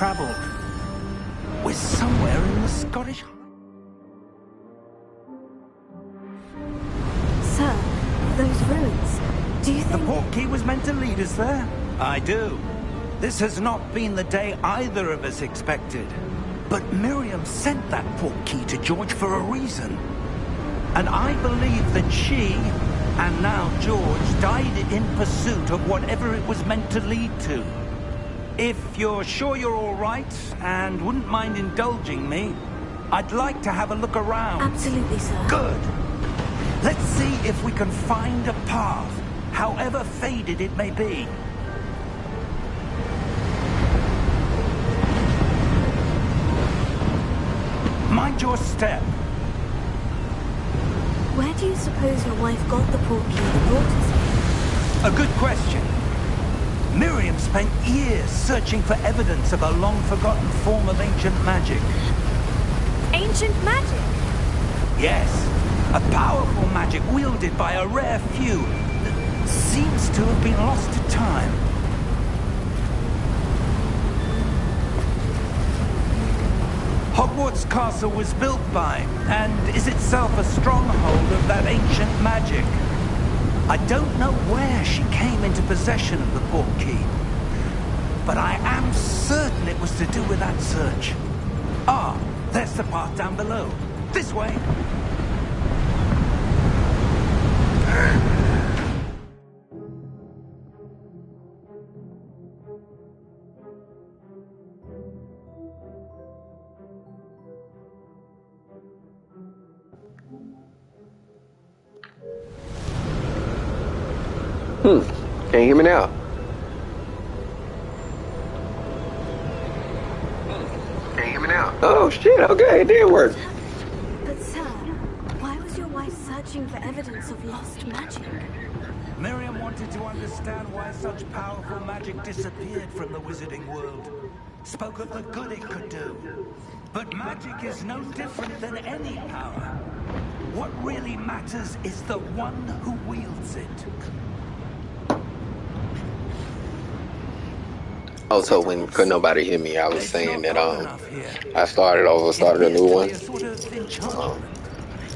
travelled. We're somewhere in the Scottish... Sir, those ruins, do you think... The portkey was meant to lead us there? I do. This has not been the day either of us expected. But Miriam sent that portkey to George for a reason. And I believe that she, and now George, died in pursuit of whatever it was meant to lead to. If you're sure you're all right, and wouldn't mind indulging me, I'd like to have a look around. Absolutely, sir. Good. Let's see if we can find a path, however faded it may be. Mind your step. Where do you suppose your wife got the portkey that brought us here? A good question. Miriam spent years searching for evidence of a long-forgotten form of ancient magic. Ancient magic? Yes. A powerful magic wielded by a rare few that seems to have been lost to time. Hogwarts Castle was built by, and is itself a stronghold of that ancient magic. I don't know where she came into possession of the portkey, but I am certain it was to do with that search. Ah, there's the path down below. This way. Can you hear me now? Can you hear me now? Oh shit, okay, it did work. But sir, why was your wife searching for evidence of lost magic? Miriam wanted to understand why such powerful magic disappeared from the wizarding world. Spoke of the good it could do. But magic is no different than any power. What really matters is the one who wields it. Also, when couldn't nobody hear me, I was saying that I started a new one.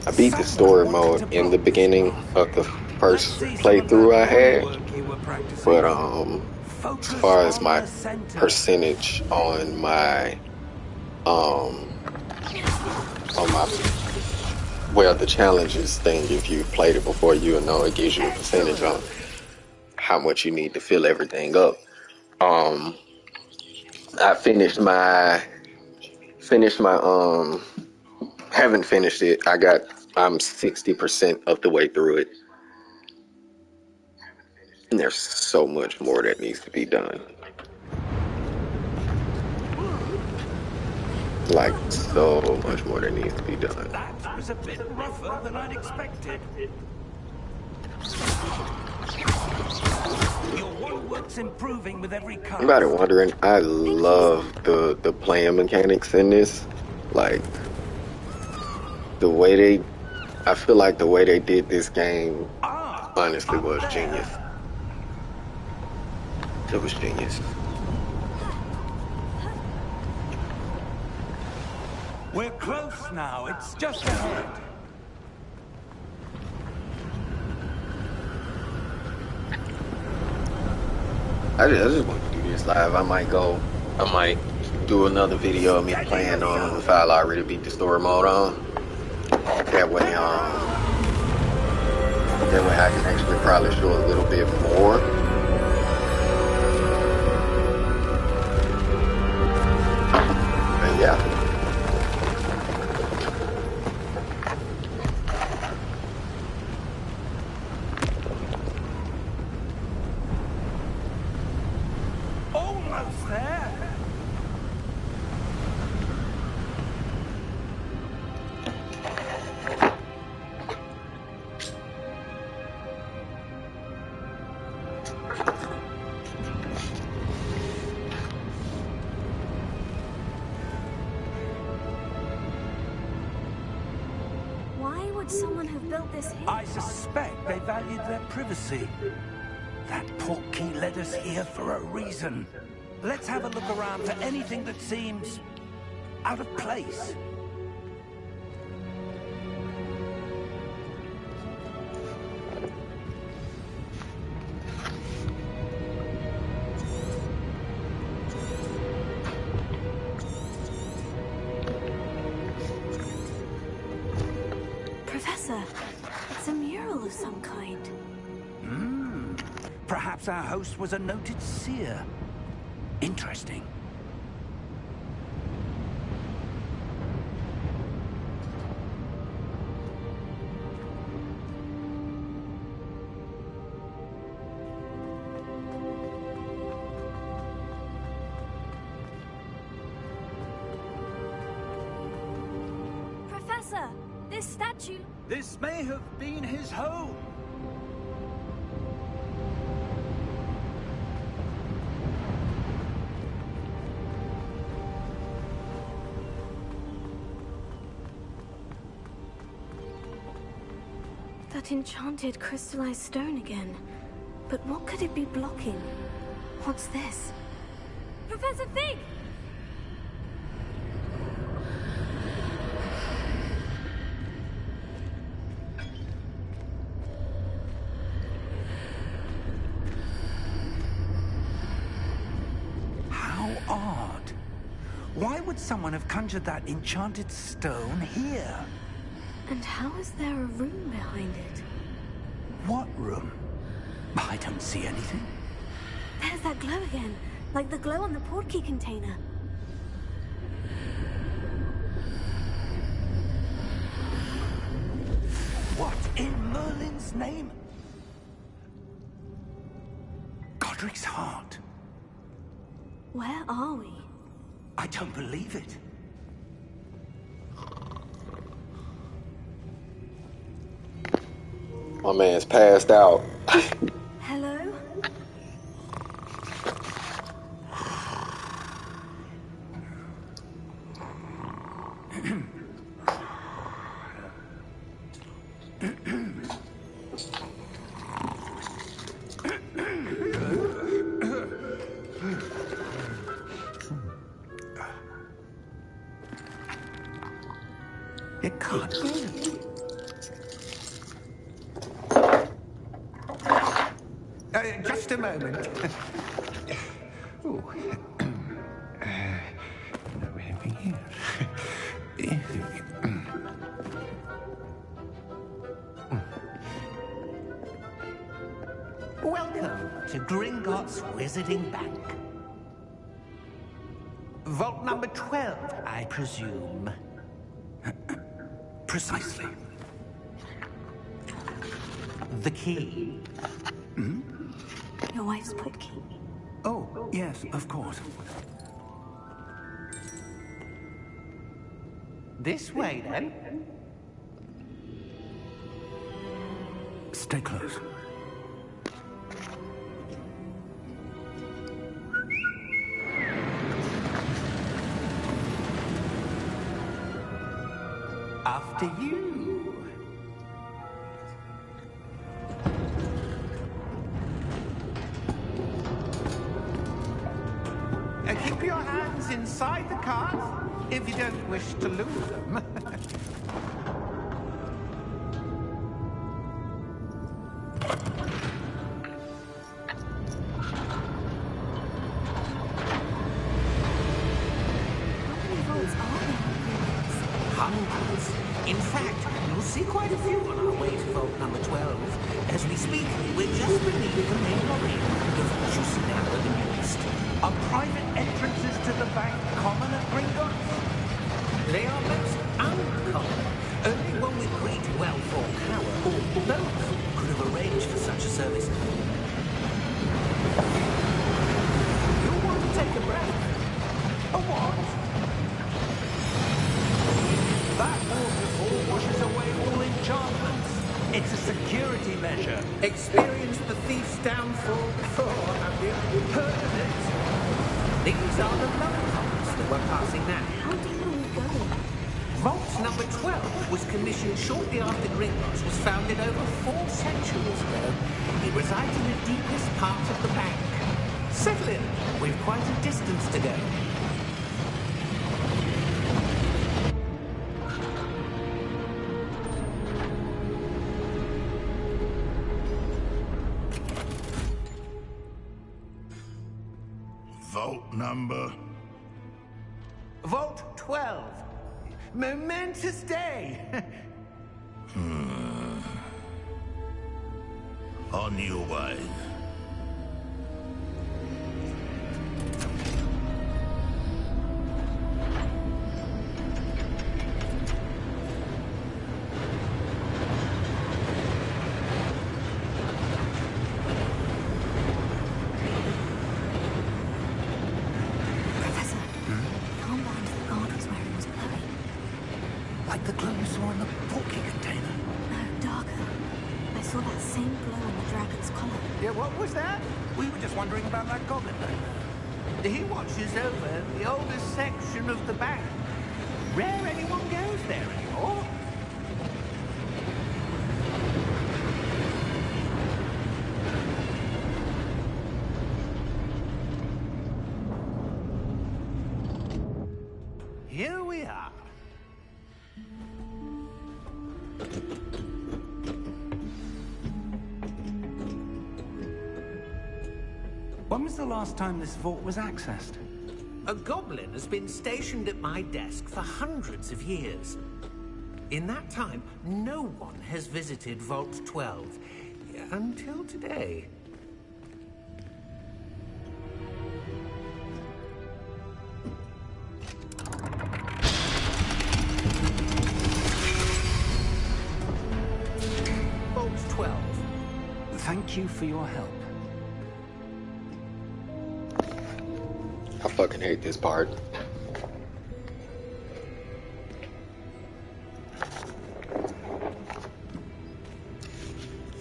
I beat the story mode in the beginning of the first playthrough I had, but as far as my percentage on my well, the challenges thing, if you've played it before, you'll know it gives you a percentage on how much you need to fill everything up. I haven't finished it. I'm 60% of the way through it. And there's so much more that needs to be done. Like, so much more that needs to be done. That was a bit rougher than I'd expected. Your one work's improving with every cut. Anybody wondering, I love the playing mechanics in this. Like, I feel like the way they did this game honestly was genius. It was genius. We're close now. It's just ahead. I just want to do this live. I might do another video of me playing on if I already beat the story mode on. That way I can actually probably show a little bit more. But yeah. Almost there. Why would someone have built this here? I suspect they valued their privacy. That portkey led us here for a reason. Let's have a look around for anything that seems out of place. Professor, it's a mural of some kind. Perhaps our host was a noted seer. Interesting. Professor, this statue... This may have been his home. That enchanted crystallized stone again. But what could it be blocking? What's this? Professor Fig! How odd. Why would someone have conjured that enchanted stone here? And how is there a room behind it? What room? I don't see anything. There's that glow again, like the glow on the portkey container. What in Merlin's name? Godric's heart. Where are we? I don't believe it. My man's passed out. Hello? It can't be. Just a moment. Oh. Not anything here. Welcome to Gringotts Wizarding Bank. Vault number 12, I presume. Precisely. The key. Your wife's portkey. Oh, yes, of course. This way, then. Stay close. After you. Keep your hands inside the cart if you don't wish to lose them. How many vaults are there? Hundreds. In fact, you'll see quite a few on our way to vault number 12. As we speak, we're just beneath the main lobby. The vault you see now are the newest. Are private entrances to the bank common at Gringotts? They are most uncommon. Only one with great wealth or power, or both, could have arranged for such a service. You'll want to take a breath. A what? That waterfall washes away all enchantments. It's a security measure. Experienced the thief's downfall before, have you? Heard of it? These are the low-commons that we're passing now. How deep are we going? Vault number 12 was commissioned shortly after Gringotts was founded over 4 centuries ago. It resides in the deepest part of the bank. Settle in. We've quite a distance to go. Vault number? Vault 12. Momentous day. On your way. Professor, the armband the guard was wearing was blurry. Like the glow you saw in the porky container. No, darker. I saw that same glow on the dragon's collar. Yeah, what was that? We were just wondering about that goblin then. He watches over the oldest section of the bank. Rare anyone goes there anymore. Here we are. When was the last time this vault was accessed? A goblin has been stationed at my desk for hundreds of years. In that time, no one has visited Vault 12. Until today. Vault 12. Thank you for your help. I fucking hate this part.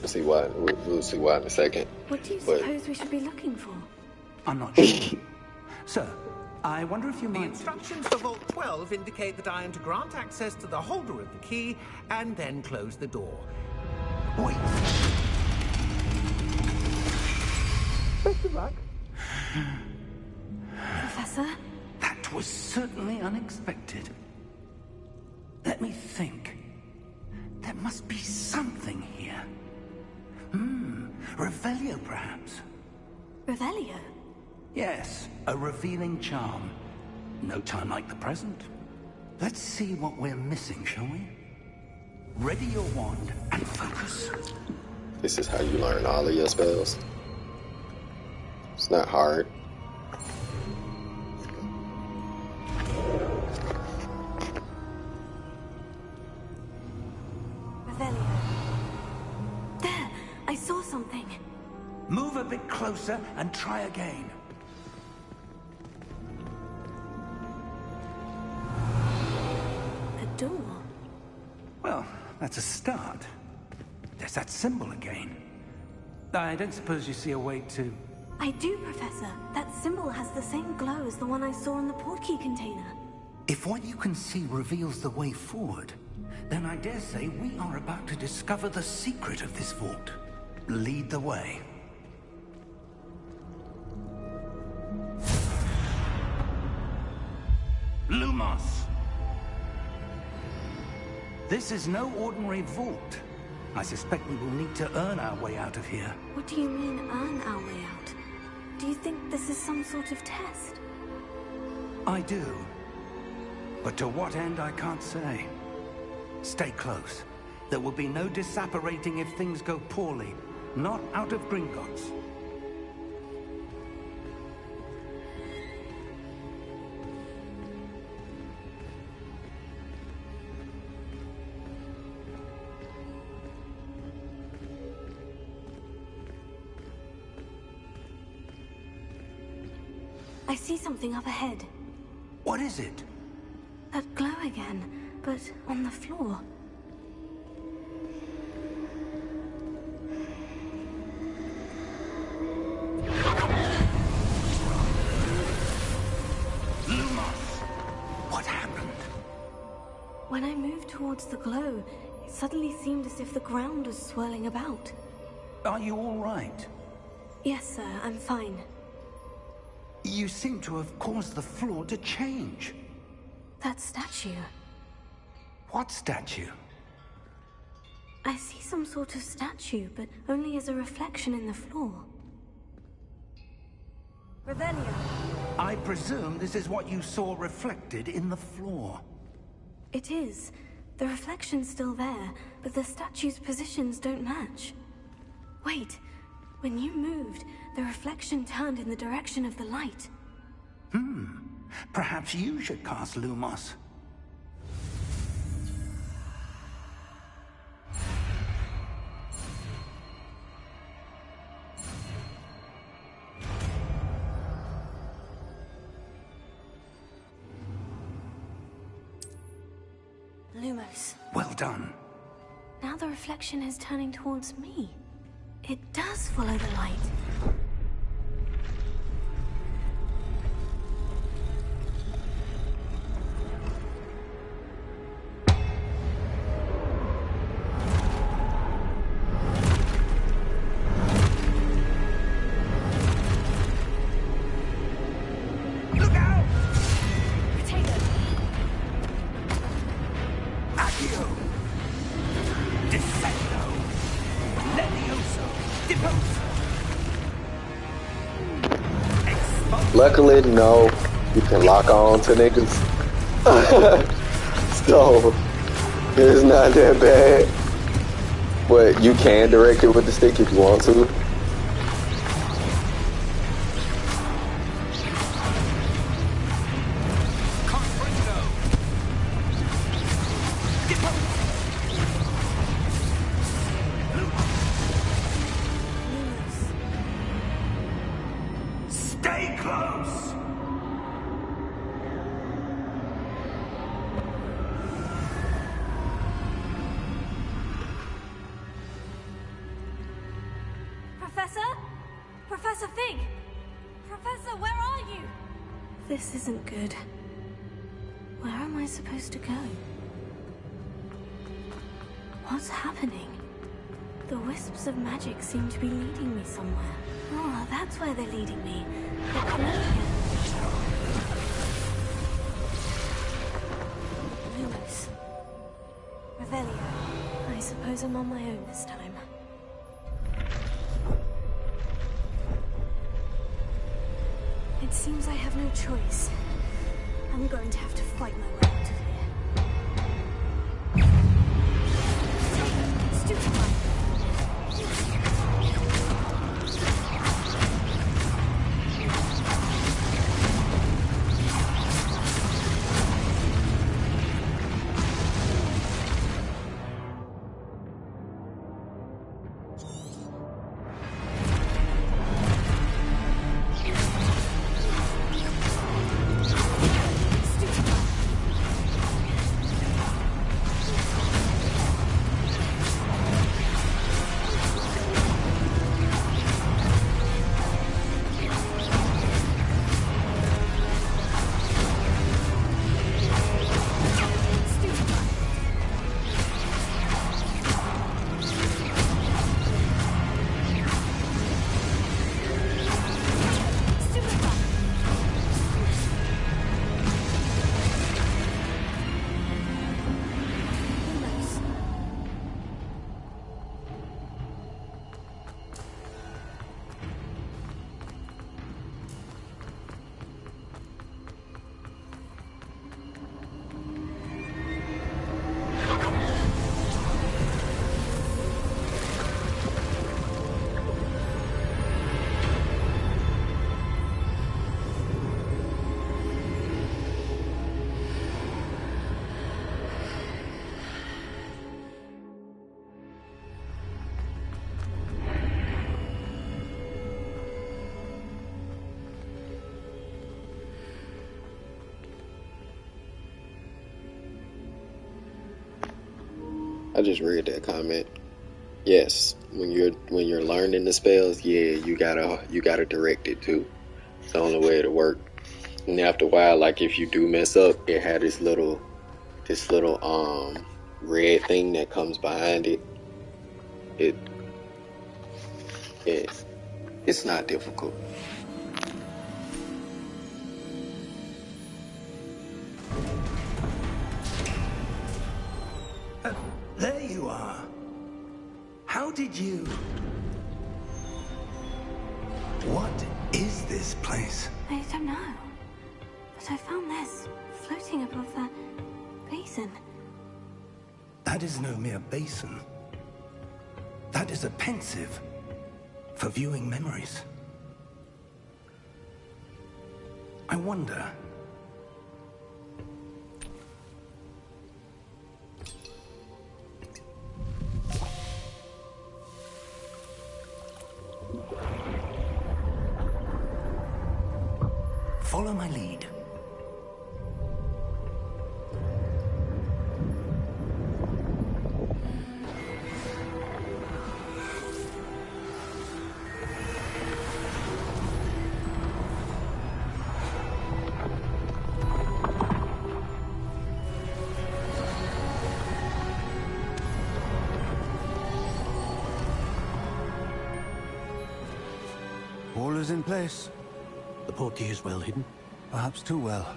See why? We'll see why in a second. What do you suppose we should be looking for? I'm not sure. Sir, I wonder if you The might... instructions for Vault 12 indicate that I am to grant access to the holder of the key and then close the door. Wait. Best of luck. Professor? That was certainly unexpected. Let me think. There must be something here. Revelio, perhaps? Revelio? Yes, a revealing charm. No time like the present. Let's see what we're missing, shall we? Ready your wand and focus. This is how you learn all of your spells. It's not hard. Revelio. There! I saw something. Move a bit closer and try again. A door. Well, that's a start. There's that symbol again. I don't suppose you see a way to... I do, Professor. That symbol has the same glow as the one I saw in the portkey container. If what you can see reveals the way forward, then I dare say we are about to discover the secret of this vault. Lead the way. Lumos! This is no ordinary vault. I suspect we will need to earn our way out of here. What do you mean, earn our way out? Do you think this is some sort of test? I do. But to what end, I can't say. Stay close. There will be no disapparating if things go poorly. Not out of Gringotts. I see something up ahead. What is it? That glow again, but on the floor. Lumos! What happened? When I moved towards the glow, it suddenly seemed as if the ground was swirling about. Are you all right? Yes, sir, I'm fine. You seem to have caused the floor to change. That statue. What statue? I see some sort of statue, but only as a reflection in the floor. Revelio. I presume this is what you saw reflected in the floor. It is. The reflection's still there, but the statue's positions don't match. Wait. When you moved, the reflection turned in the direction of the light. Perhaps you should cast Lumos. Lumos. Well done. Now the reflection is turning towards me. It does follow the light. Look out! Potato. Accio! Descendo! Levioso! Deposo! Luckily, no, you can lock on to niggas. So, it's not that bad. But you can direct it with the stick if you want to. Comprendo! Deposo! Lumos. Stay close! Professor? Professor Fig! Professor, where are you? This isn't good. Where am I supposed to go? What's happening? The wisps of magic seem to be leading me somewhere. Oh, that's where they're leading me. The Colonial. Lumos. Revelio. I suppose I'm on my own this time. It seems I have no choice. I'm going to have to fight my way out of here. Stupefy. I just read that comment. Yes, when you're learning the spells, yeah, you gotta direct it too. It's the only way to work. And after a while, like if you do mess up, it had this little red thing that comes behind it. It's not difficult. you are. How did you... What is this place? I don't know. But I found this floating above that basin. That is no mere basin. That is a pensive for viewing memories. I wonder... Follow my lead. All is in place. The portkey is well hidden. Perhaps too well.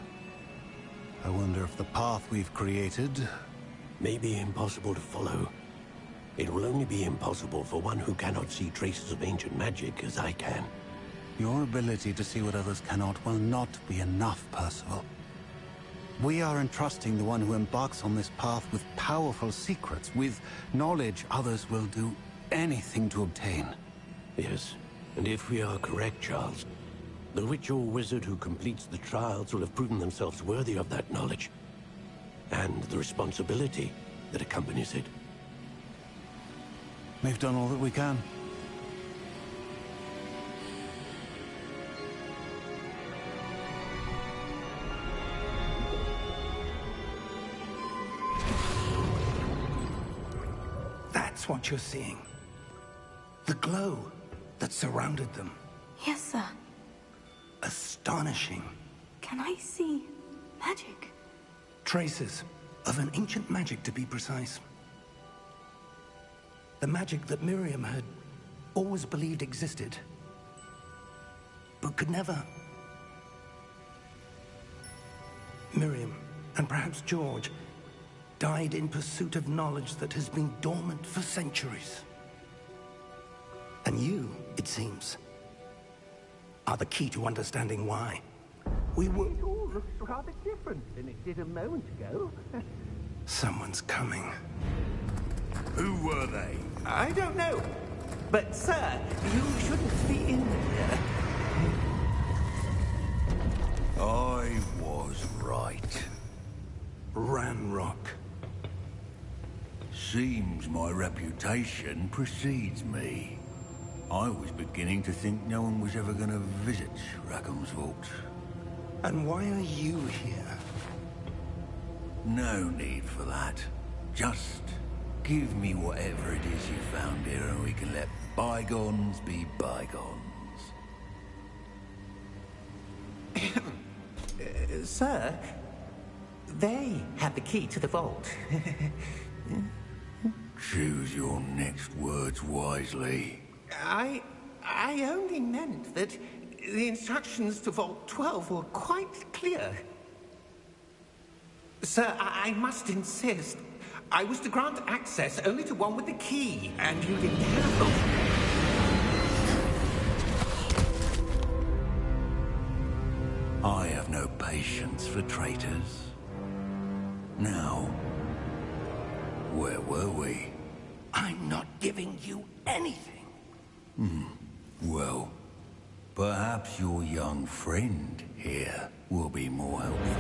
I wonder if the path we've created... May be impossible to follow. It will only be impossible for one who cannot see traces of ancient magic as I can. Your ability to see what others cannot will not be enough, Percival. We are entrusting the one who embarks on this path with powerful secrets, with knowledge others will do anything to obtain. Yes, and if we are correct, Charles, the witch or wizard who completes the trials will have proven themselves worthy of that knowledge, and the responsibility that accompanies it. We've done all that we can. That's what you're seeing. The glow that surrounded them. Yes, sir. Astonishing. Can I see magic? Traces of an ancient magic, to be precise. The magic that Miriam had always believed existed, but could never. Miriam, and perhaps George, died in pursuit of knowledge that has been dormant for centuries. And you, it seems, are the key to understanding why. We were... It all looks rather different than it did a moment ago. Someone's coming. Who were they? I don't know. But, sir, you shouldn't be in here. I was right. Ranrock. Seems my reputation precedes me. I was beginning to think no one was ever going to visit Rackham's vault. And why are you here? No need for that. Just give me whatever it is you found here and we can let bygones be bygones. Sir, they have the key to the vault. Choose your next words wisely. I only meant that the instructions to Vault 12 were quite clear. Sir, I must insist. I was to grant access only to one with the key, and you didn't have them. I have no patience for traitors. Now, where were we? I'm not giving you anything. Well, perhaps your young friend here will be more helpful.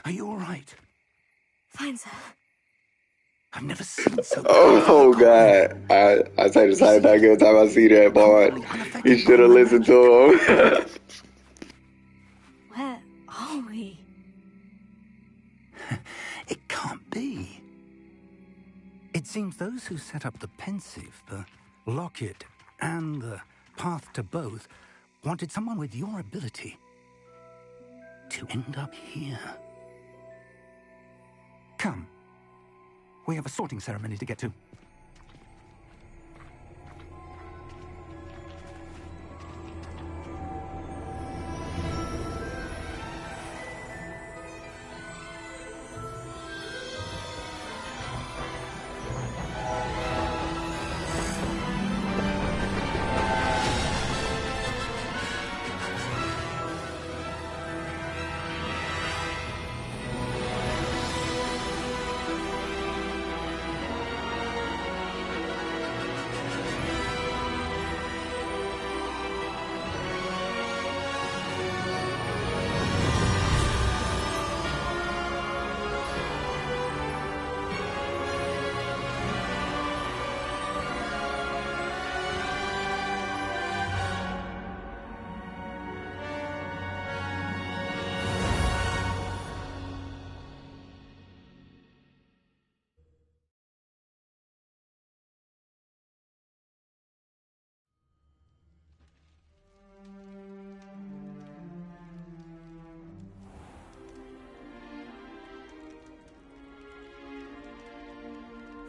Are you all right? Fine, sir. I've never seen so. Oh God, I say the same thing every time I see that boy. You should have listened to him. Where are we? It can't be. It seems those who set up the pensive, the locket, and the path to both wanted someone with your ability to end up here. Come. We have a sorting ceremony to get to.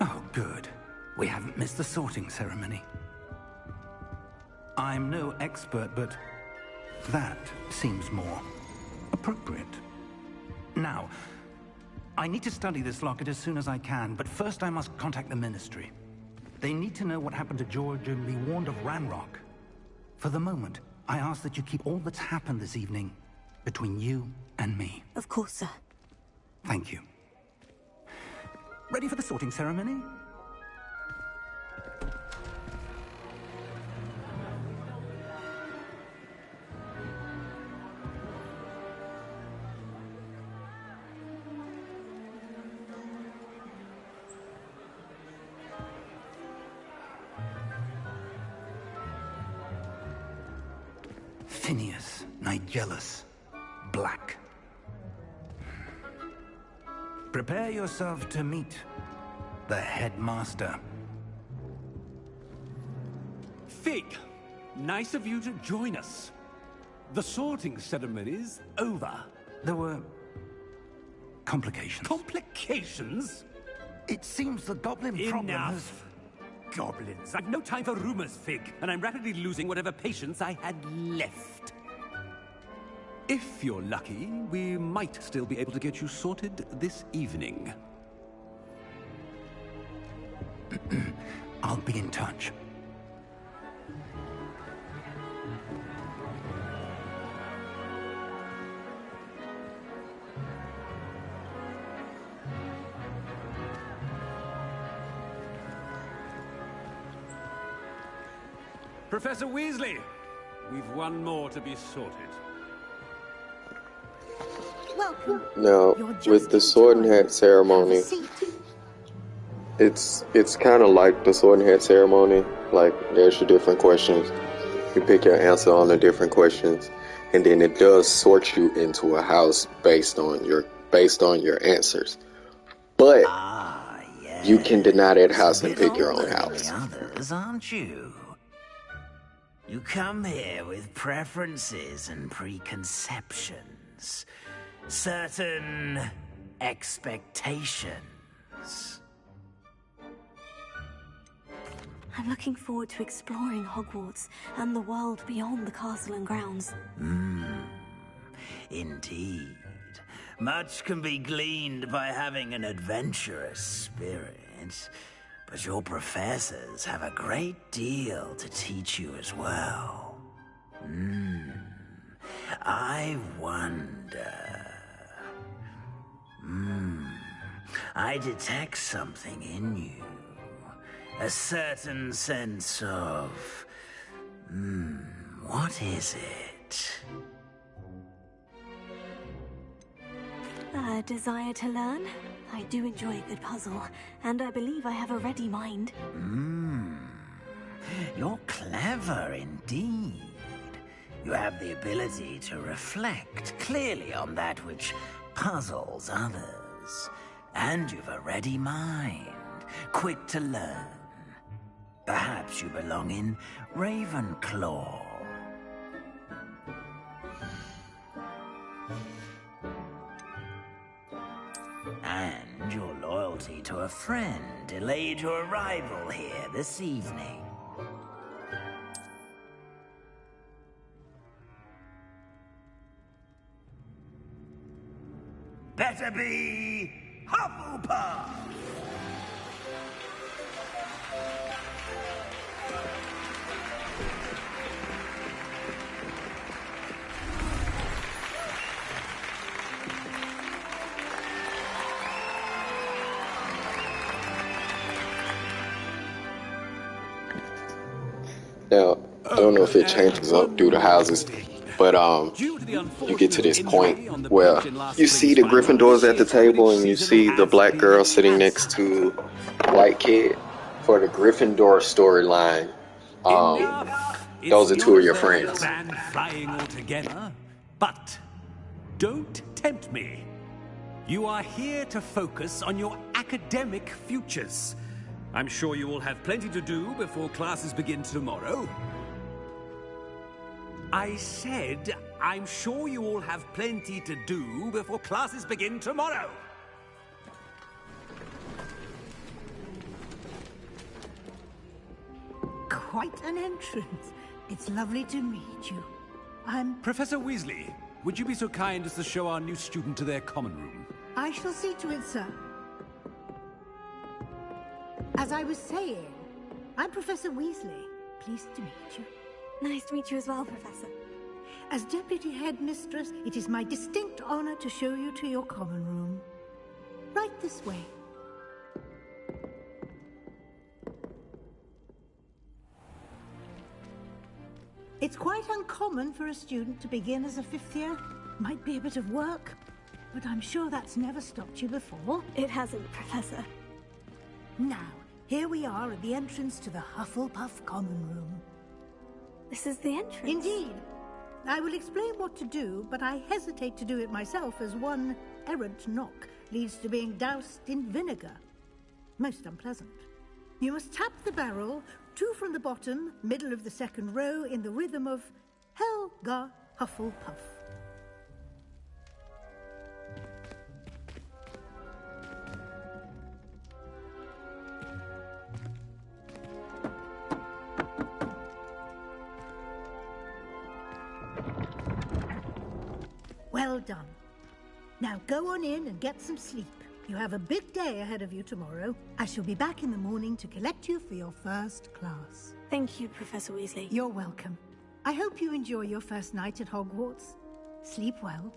Oh, good. We haven't missed the sorting ceremony. I'm no expert, but that seems more appropriate. Now, I need to study this locket as soon as I can, but first I must contact the Ministry. They need to know what happened to George and be warned of Ranrock. For the moment, I ask that you keep all that's happened this evening between you and me. Of course, sir. Thank you. Ready for the sorting ceremony? Phineas, Nigellus, Black. Prepare yourself to meet the headmaster. Fig, nice of you to join us. The sorting ceremony's over. There were complications. Complications? It seems the goblin problem has... Enough. Goblins. I've no time for rumors, Fig, and I'm rapidly losing whatever patience I had left. If you're lucky, we might still be able to get you sorted this evening. I'll be in touch. Professor Weasley, we've one more to be sorted. Welcome. Now, with the sword and hat ceremony, it's kind of like the sword and hat ceremony. Like, there's your different questions. You pick your answer on the different questions, and then it does sort you into a house based on your answers. But yes. You can deny that house and pick your own house. Others, aren't you? You come here with preferences and preconceptions, certain expectations. I'm looking forward to exploring Hogwarts and the world beyond the castle and grounds. Indeed. Much can be gleaned by having an adventurous spirit, but your professors have a great deal to teach you as well. I wonder... I detect something in you. A certain sense of... what is it? A desire to learn? I do enjoy a good puzzle, and I believe I have a ready mind. You're clever indeed. You have the ability to reflect clearly on that which puzzles others. And you've a ready mind, quick to learn. Perhaps you belong in Ravenclaw. And your loyalty to a friend delayed your arrival here this evening. Better be Hufflepuff! Now, I don't know if it changes up due to houses, but you get to this point where you see the Gryffindors at the table and you see the black girl sitting next to the white kid. For the Gryffindor storyline, those are two of your friends. Flying all together, but don't tempt me. You are here to focus on your academic futures. I'm sure you will have plenty to do before classes begin tomorrow. I said, I'm sure you all have plenty to do before classes begin tomorrow. Quite an entrance. It's lovely to meet you. I'm... Professor Weasley, would you be so kind as to show our new student to their common room? I shall see to it, sir. As I was saying, I'm Professor Weasley. Pleased to meet you. Nice to meet you as well, Professor. As Deputy Headmistress, it is my distinct honor to show you to your common room. Right this way. It's quite uncommon for a student to begin as a fifth year. Might be a bit of work, but I'm sure that's never stopped you before. It hasn't, Professor. Now, here we are at the entrance to the Hufflepuff common room. This is the entrance? Indeed. I will explain what to do, but I hesitate to do it myself as one errant knock leads to being doused in vinegar. Most unpleasant. You must tap the barrel, 2 from the bottom, middle of the second row, in the rhythm of Helga Hufflepuff. Well done. Now go on in and get some sleep. You have a big day ahead of you tomorrow. I shall be back in the morning to collect you for your first class. Thank you, Professor Weasley. You're welcome. I hope you enjoy your first night at Hogwarts. Sleep well.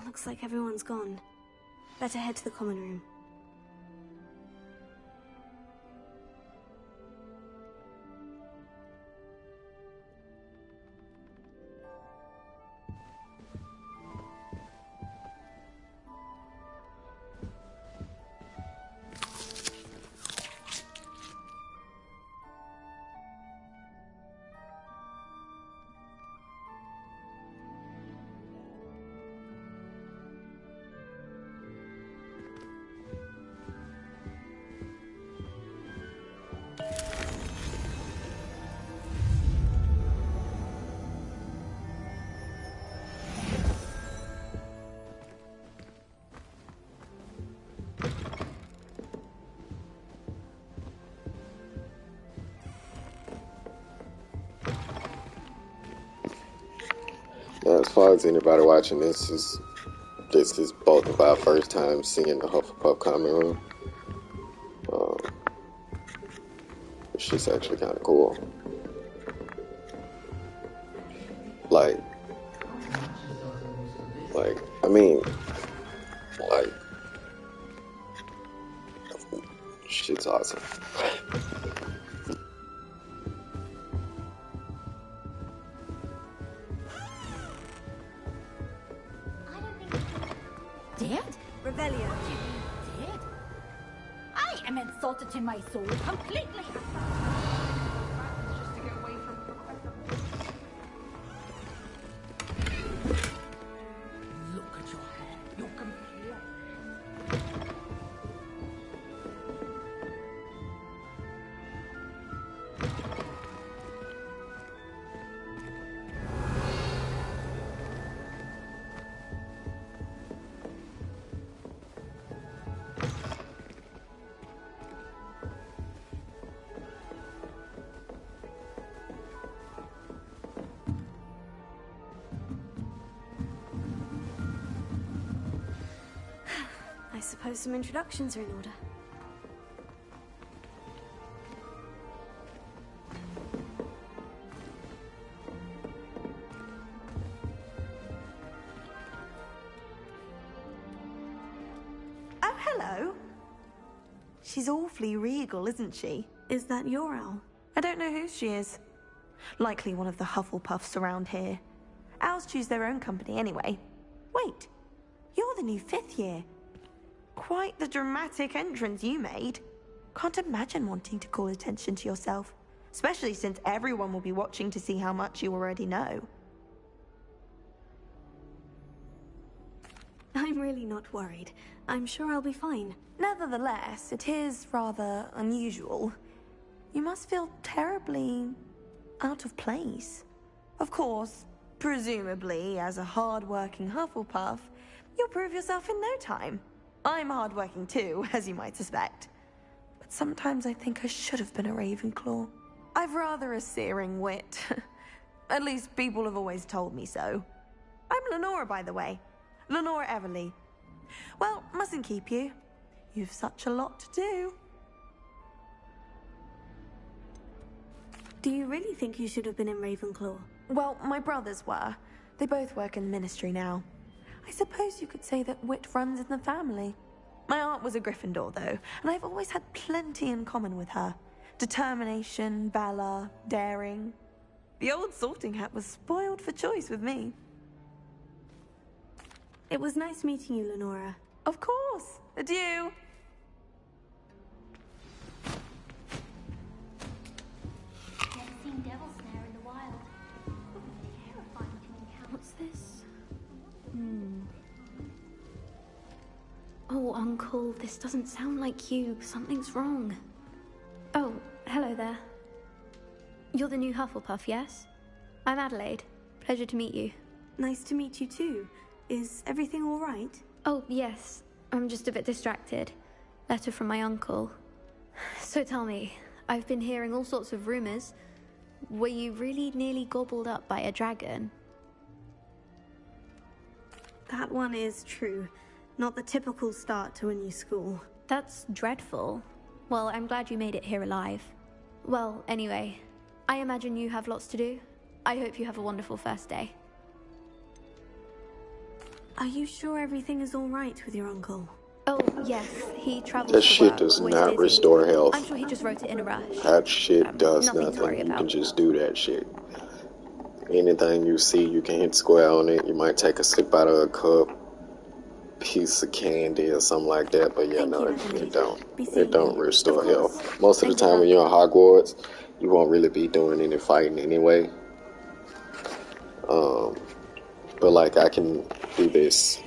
Looks like everyone's gone. Better head to the common room. Now, as far as anybody watching this is both of our first time seeing the Hufflepuff common room. It's just actually kind of cool. Like, I mean, like, shit's awesome. Dead? Revelio. Dead? I am insulted to my soul completely. Just to get away from Look at your hair. You're complete. I suppose some introductions are in order. Oh, hello. She's awfully regal, isn't she? Is that your owl? I don't know who she is. Likely one of the Hufflepuffs around here. Owls choose their own company anyway. Wait, you're the new 5th year. Quite the dramatic entrance you made. Can't imagine wanting to call attention to yourself, especially since everyone will be watching to see how much you already know. I'm really not worried. I'm sure I'll be fine. Nevertheless, it is rather unusual. You must feel terribly out of place. Of course, presumably, as a hard-working Hufflepuff, you'll prove yourself in no time. I'm hard-working too, as you might suspect. But sometimes I think I should have been a Ravenclaw. I've rather a searing wit. At least people have always told me so. I'm Lenora, by the way. Lenora Everly. Well, mustn't keep you. You've such a lot to do. Do you really think you should have been in Ravenclaw? Well, my brothers were. They both work in the ministry now. I suppose you could say that wit runs in the family. My aunt was a Gryffindor, though, and I've always had plenty in common with her. Determination, valor, daring. The old sorting hat was spoiled for choice with me. It was nice meeting you, Lenora. Of course. Adieu. Never seen devil snare in the wild. Terrifying to encounter. What's this? Oh, Uncle, this doesn't sound like you. Something's wrong. Oh, hello there. You're the new Hufflepuff, yes? I'm Adelaide. Pleasure to meet you. Nice to meet you too. Is everything all right? Oh, yes. I'm just a bit distracted. Letter from my uncle. So tell me, I've been hearing all sorts of rumors. Were you really nearly gobbled up by a dragon? That one is true. Not the typical start to a new school. That's dreadful. Well, I'm glad you made it here alive. Well, anyway, I imagine you have lots to do. I hope you have a wonderful first day. Are you sure everything is all right with your uncle? Oh, yes, he travels That for shit work, does always not busy. restore health. I'm sure he just wrote it in a rush. That shit does nothing to worry nothing. You about. can just do that shit. Anything you see, you can hit square on it. You might take a sip out of a cup, piece of candy or something like that. But yeah, no, it don't. It don't restore health. Most of the time when you're in Hogwarts, you won't really be doing any fighting anyway. But like I can do this.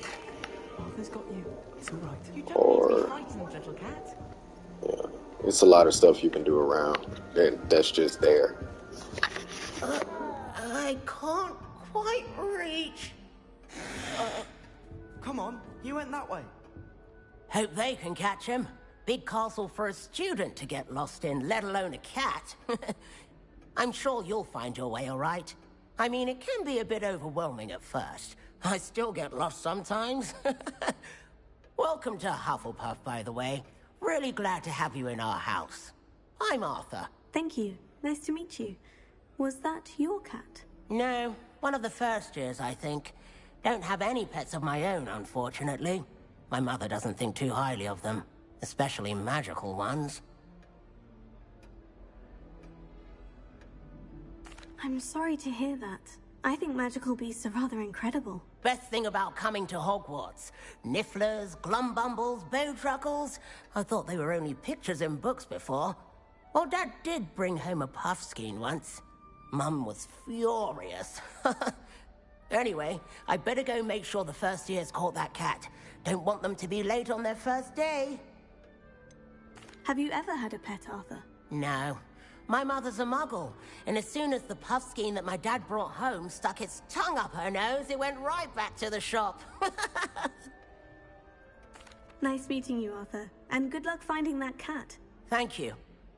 Or yeah, it's a lot of stuff you can do around that's just there. I can't quite reach. Come on, you went that way. Hope they can catch him. Big castle for a student to get lost in, let alone a cat. I'm sure you'll find your way all right. I mean, it can be a bit overwhelming at first. I still get lost sometimes. Welcome to Hufflepuff, by the way. Really glad to have you in our house. I'm Arthur. Thank you. Nice to meet you. Was that your cat? No, One of the first years, I think. Don't have any pets of my own, unfortunately. My mother doesn't think too highly of them, especially magical ones. I'm sorry to hear that. I think magical beasts are rather incredible. Best thing about coming to Hogwarts. Nifflers, glumbumbles, bowtruckles. I thought they were only pictures in books before. Well, Dad did bring home a puffskein once. Mum was furious. Anyway, I better go make sure the first year's caught that cat. Don't want them to be late on their first day. Have you ever had a pet, Arthur? No. My mother's a muggle, and as soon as the puffskein that my dad brought home stuck its tongue up her nose, it went right back to the shop. Nice meeting you, Arthur. And good luck finding that cat. Thank you.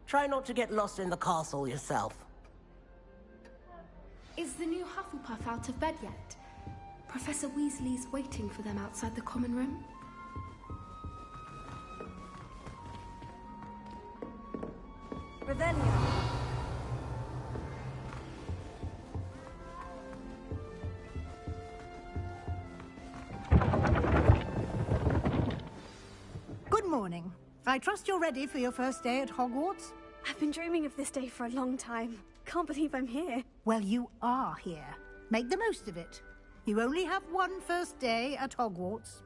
Try not to get lost in the castle yourself. Is the new Hufflepuff out of bed yet? Professor Weasley's waiting for them outside the common room. Revelio. Good morning. I trust you're ready for your first day at Hogwarts? I've been dreaming of this day for a long time. Can't believe I'm here. Well, you are here. Make the most of it. You only have one first day at Hogwarts.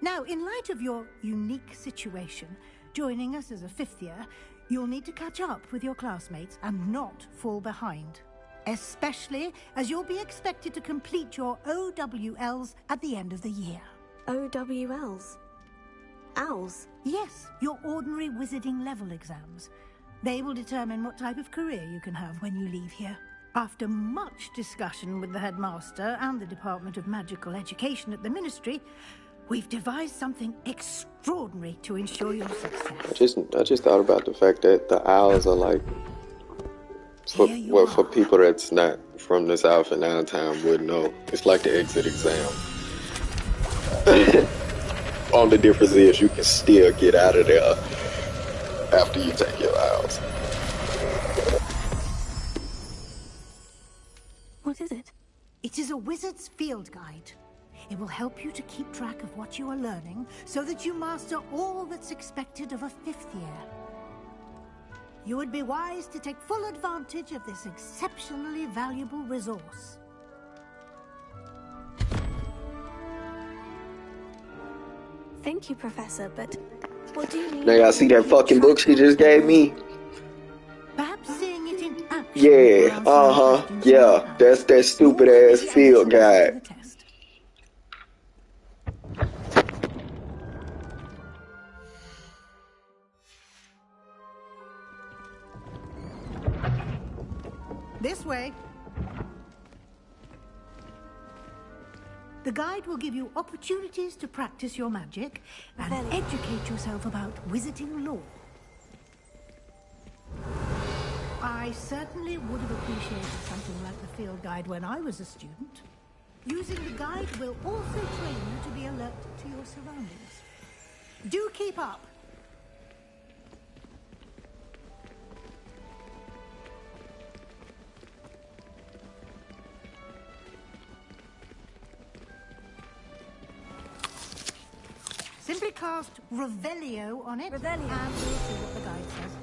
Now, in light of your unique situation, joining us as a fifth year, you'll need to catch up with your classmates and not fall behind. Especially as you'll be expected to complete your OWLs at the end of the year. OWLs? Owls? Yes, your ordinary wizarding level exams. They will determine what type of career you can have when you leave here. After much discussion with the headmaster and the Department of Magical Education at the Ministry, we've devised something extraordinary to ensure your success. I just thought about the fact that the owls are like, for people that's not from the South and downtown wouldn't know. It's like the exit exam. Only difference is you can still get out of there after you take your owls. What is it? It is a wizard's field guide. It will help you to keep track of what you are learning so that you master all that's expected of a fifth year. You would be wise to take full advantage of this exceptionally valuable resource. Thank you, Professor, but what do you mean? Now y'all see that fucking book she just gave me? Perhaps seeing it in action. Yeah, yeah, that's that stupid ass field guide. This way. The guide will give you opportunities to practice your magic and educate yourself about wizarding lore. I certainly would have appreciated something like the field guide when I was a student. Using the guide will also train you to be alert to your surroundings. Do keep up. Simply cast Revelio on it, and we'll see what the guide says.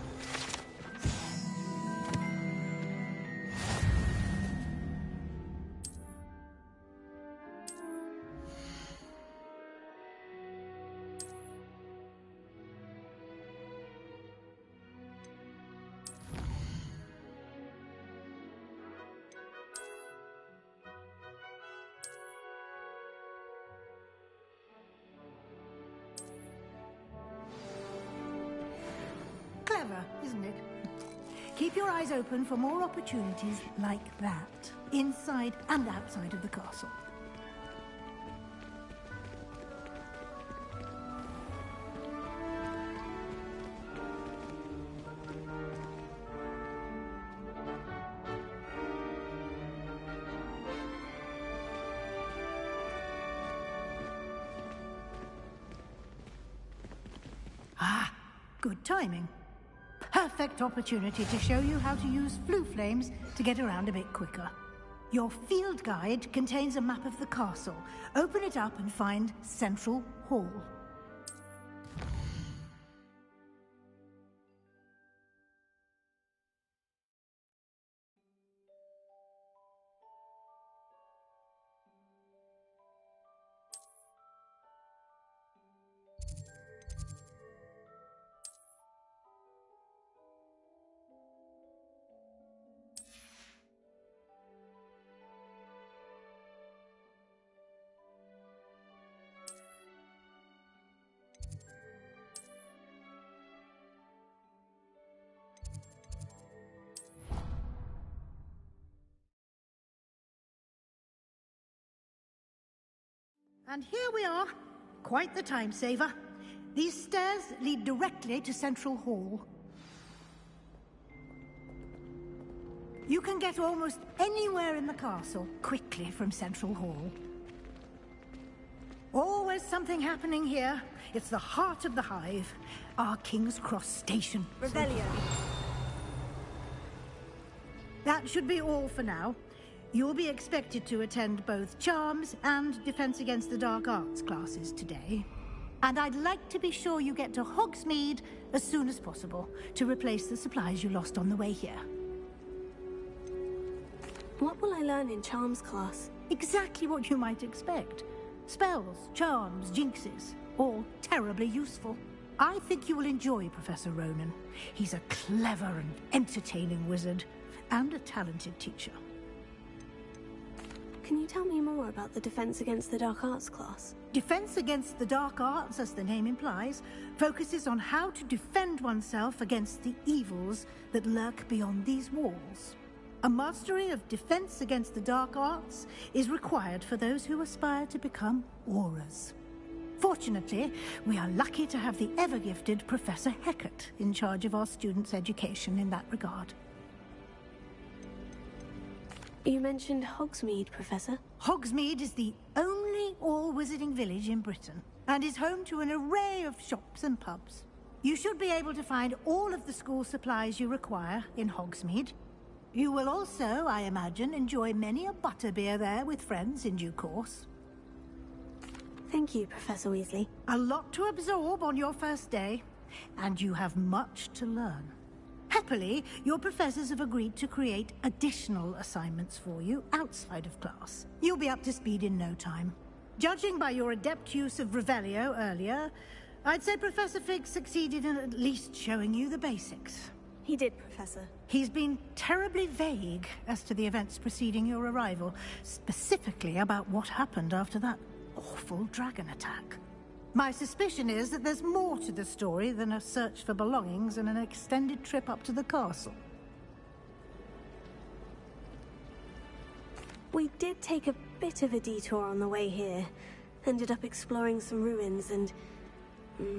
Clever, isn't it? Keep your eyes open for more opportunities like that, inside and outside of the castle. Ah, good timing. Perfect opportunity to show you how to use flue flames to get around a bit quicker. Your field guide contains a map of the castle. Open it up and find Central Hall. And here we are. Quite the time saver. These stairs lead directly to Central Hall. You can get almost anywhere in the castle quickly from Central Hall. Always something happening here. It's the heart of the hive, our King's Cross station. Revelio. That should be all for now. You'll be expected to attend both Charms and Defense Against the Dark Arts classes today. And I'd like to be sure you get to Hogsmeade as soon as possible to replace the supplies you lost on the way here. What will I learn in Charms class? Exactly what you might expect. Spells, charms, jinxes, all terribly useful. I think you will enjoy Professor Ronan. He's a clever and entertaining wizard, and a talented teacher. Can you tell me more about the Defense Against the Dark Arts class? Defense Against the Dark Arts, as the name implies, focuses on how to defend oneself against the evils that lurk beyond these walls. A mastery of Defense Against the Dark Arts is required for those who aspire to become Auras. Fortunately, we are lucky to have the ever-gifted Professor Hecat in charge of our students' education in that regard. You mentioned Hogsmeade, Professor. Hogsmeade is the only all-wizarding village in Britain, and is home to an array of shops and pubs. You should be able to find all of the school supplies you require in Hogsmeade. You will also, I imagine, enjoy many a butterbeer there with friends in due course. Thank you, Professor Weasley. A lot to absorb on your first day, and you have much to learn. Happily, your professors have agreed to create additional assignments for you outside of class. You'll be up to speed in no time. Judging by your adept use of Revelio earlier, I'd say Professor Fig succeeded in at least showing you the basics. He did, Professor. He's been terribly vague as to the events preceding your arrival, specifically about what happened after that awful dragon attack. My suspicion is that there's more to the story than a search for belongings and an extended trip up to the castle. We did take a bit of a detour on the way here. Ended up exploring some ruins and...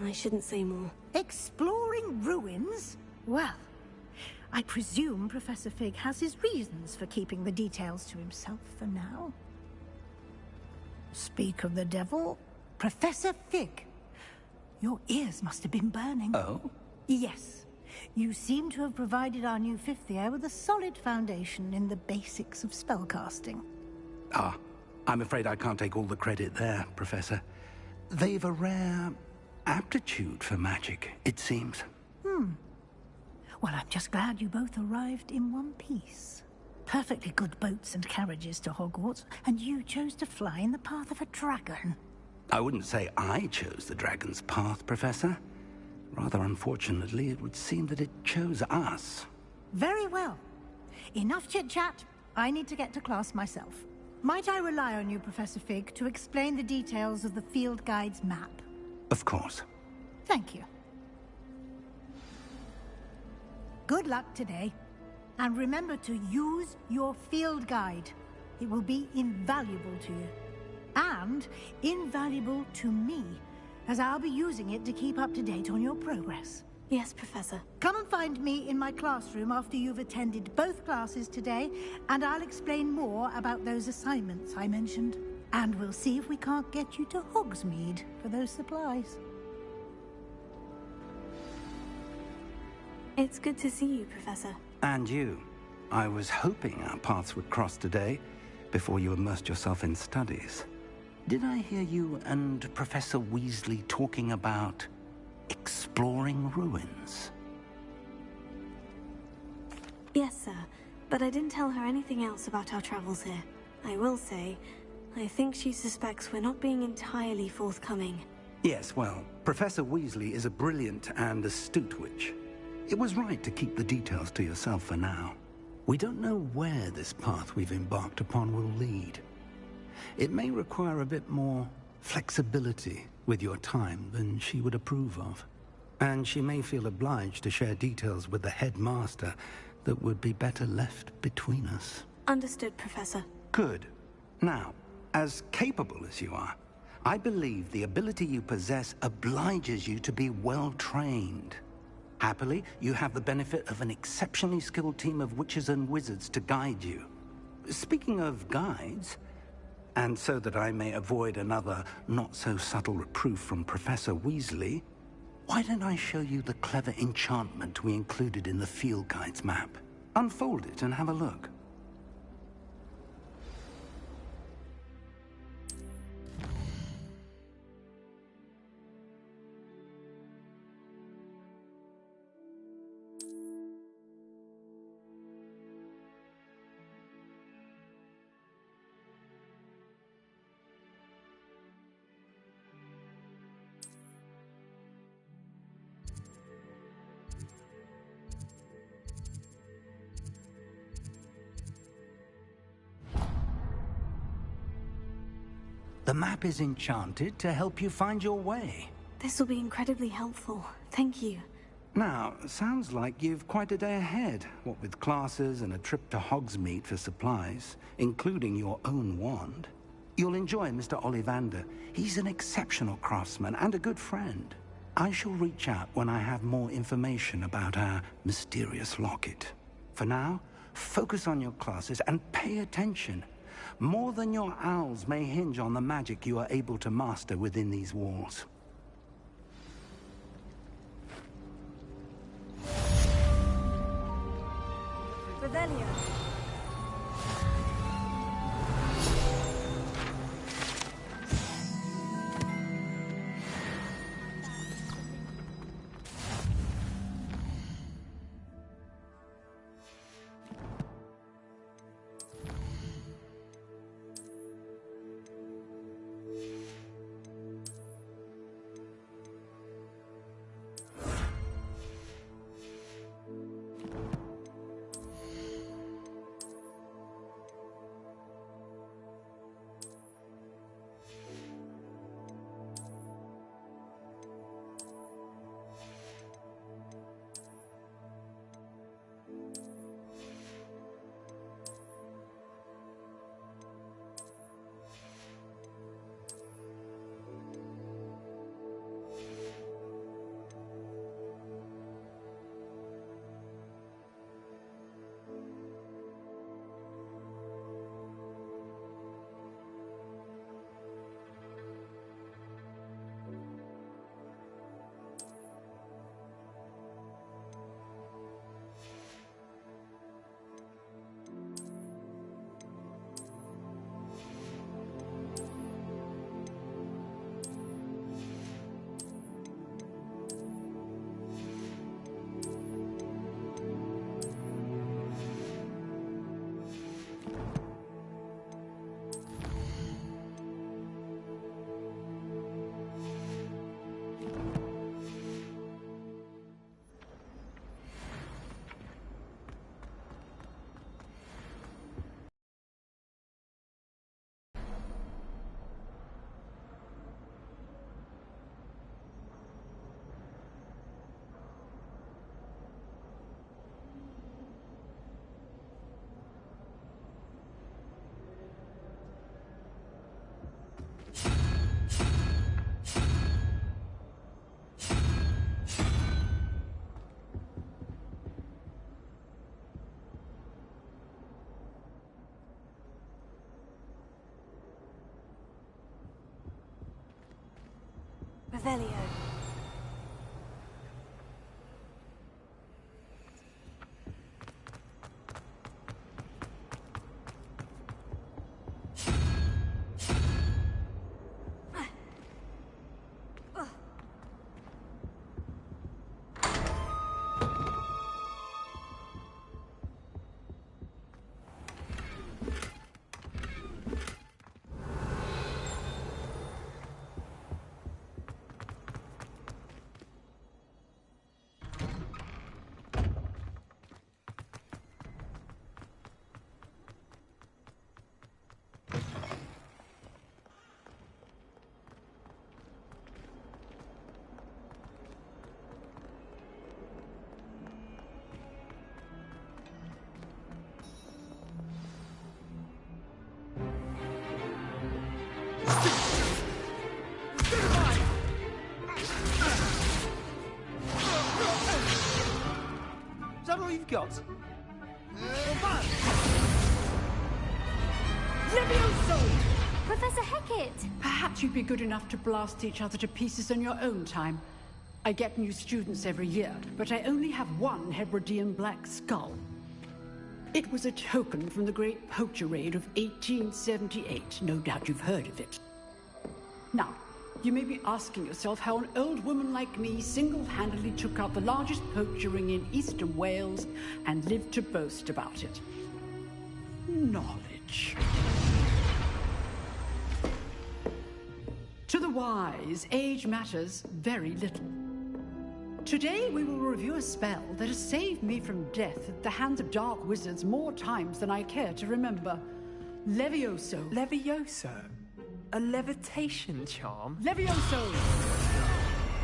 I shouldn't say more. Exploring ruins? Well, I presume Professor Fig has his reasons for keeping the details to himself for now. Speak of the devil, Professor Fig. Your ears must have been burning. Oh? Yes. You seem to have provided our new fifth year with a solid foundation in the basics of spellcasting. Ah, I'm afraid I can't take all the credit there, Professor. They've a rare aptitude for magic, it seems. Well, I'm just glad you both arrived in one piece. Perfectly good boats and carriages to Hogwarts, and you chose to fly in the path of a dragon. I wouldn't say I chose the dragon's path, Professor. Rather unfortunately, it would seem that it chose us. Very well. Enough chit-chat. I need to get to class myself. Might I rely on you, Professor Fig, to explain the details of the field guide's map? Of course. Thank you. Good luck today. And remember to use your field guide. It will be invaluable to you. And invaluable to me, as I'll be using it to keep up to date on your progress. Yes, Professor. Come and find me in my classroom after you've attended both classes today, and I'll explain more about those assignments I mentioned. And we'll see if we can't get you to Hogsmeade for those supplies. It's good to see you, Professor. And you. I was hoping our paths would cross today. before you immersed yourself in studies. Did I hear you and Professor Weasley talking about exploring ruins? Yes, sir. But I didn't tell her anything else about our travels here. I will say, I think she suspects we're not being entirely forthcoming. Yes, well, Professor Weasley is a brilliant and astute witch. It was right to keep the details to yourself for now. We don't know where this path we've embarked upon will lead. It may require a bit more flexibility with your time than she would approve of. And she may feel obliged to share details with the headmaster that would be better left between us. Understood, Professor. Good. Now, as capable as you are, I believe the ability you possess obliges you to be well-trained. Happily, you have the benefit of an exceptionally skilled team of witches and wizards to guide you. Speaking of guides, and so that I may avoid another not-so-subtle reproof from Professor Weasley, why don't I show you the clever enchantment we included in the field guide's map? Unfold it and have a look. The map is enchanted to help you find your way. This will be incredibly helpful. Thank you. Now, sounds like you've quite a day ahead, what with classes and a trip to Hogsmeade for supplies, including your own wand. You'll enjoy Mr. Ollivander. He's an exceptional craftsman and a good friend. I shall reach out when I have more information about our mysterious locket. For now, focus on your classes and pay attention. More than your owls may hinge on the magic you are able to master within these walls. Revelio. Revelio. we've got? Levioso! Professor Hecat! Perhaps you'd be good enough to blast each other to pieces in your own time. I get new students every year, but I only have one Hebridean black skull. It was a token from the Great Poacher Raid of 1878. No doubt you've heard of it. Now, you may be asking yourself how an old woman like me single-handedly took out the largest poacher ring in eastern Wales and lived to boast about it. Knowledge. To the wise, age matters very little. Today we will review a spell that has saved me from death at the hands of dark wizards more times than I care to remember. Levioso. Levioso? A levitation charm? Levioso!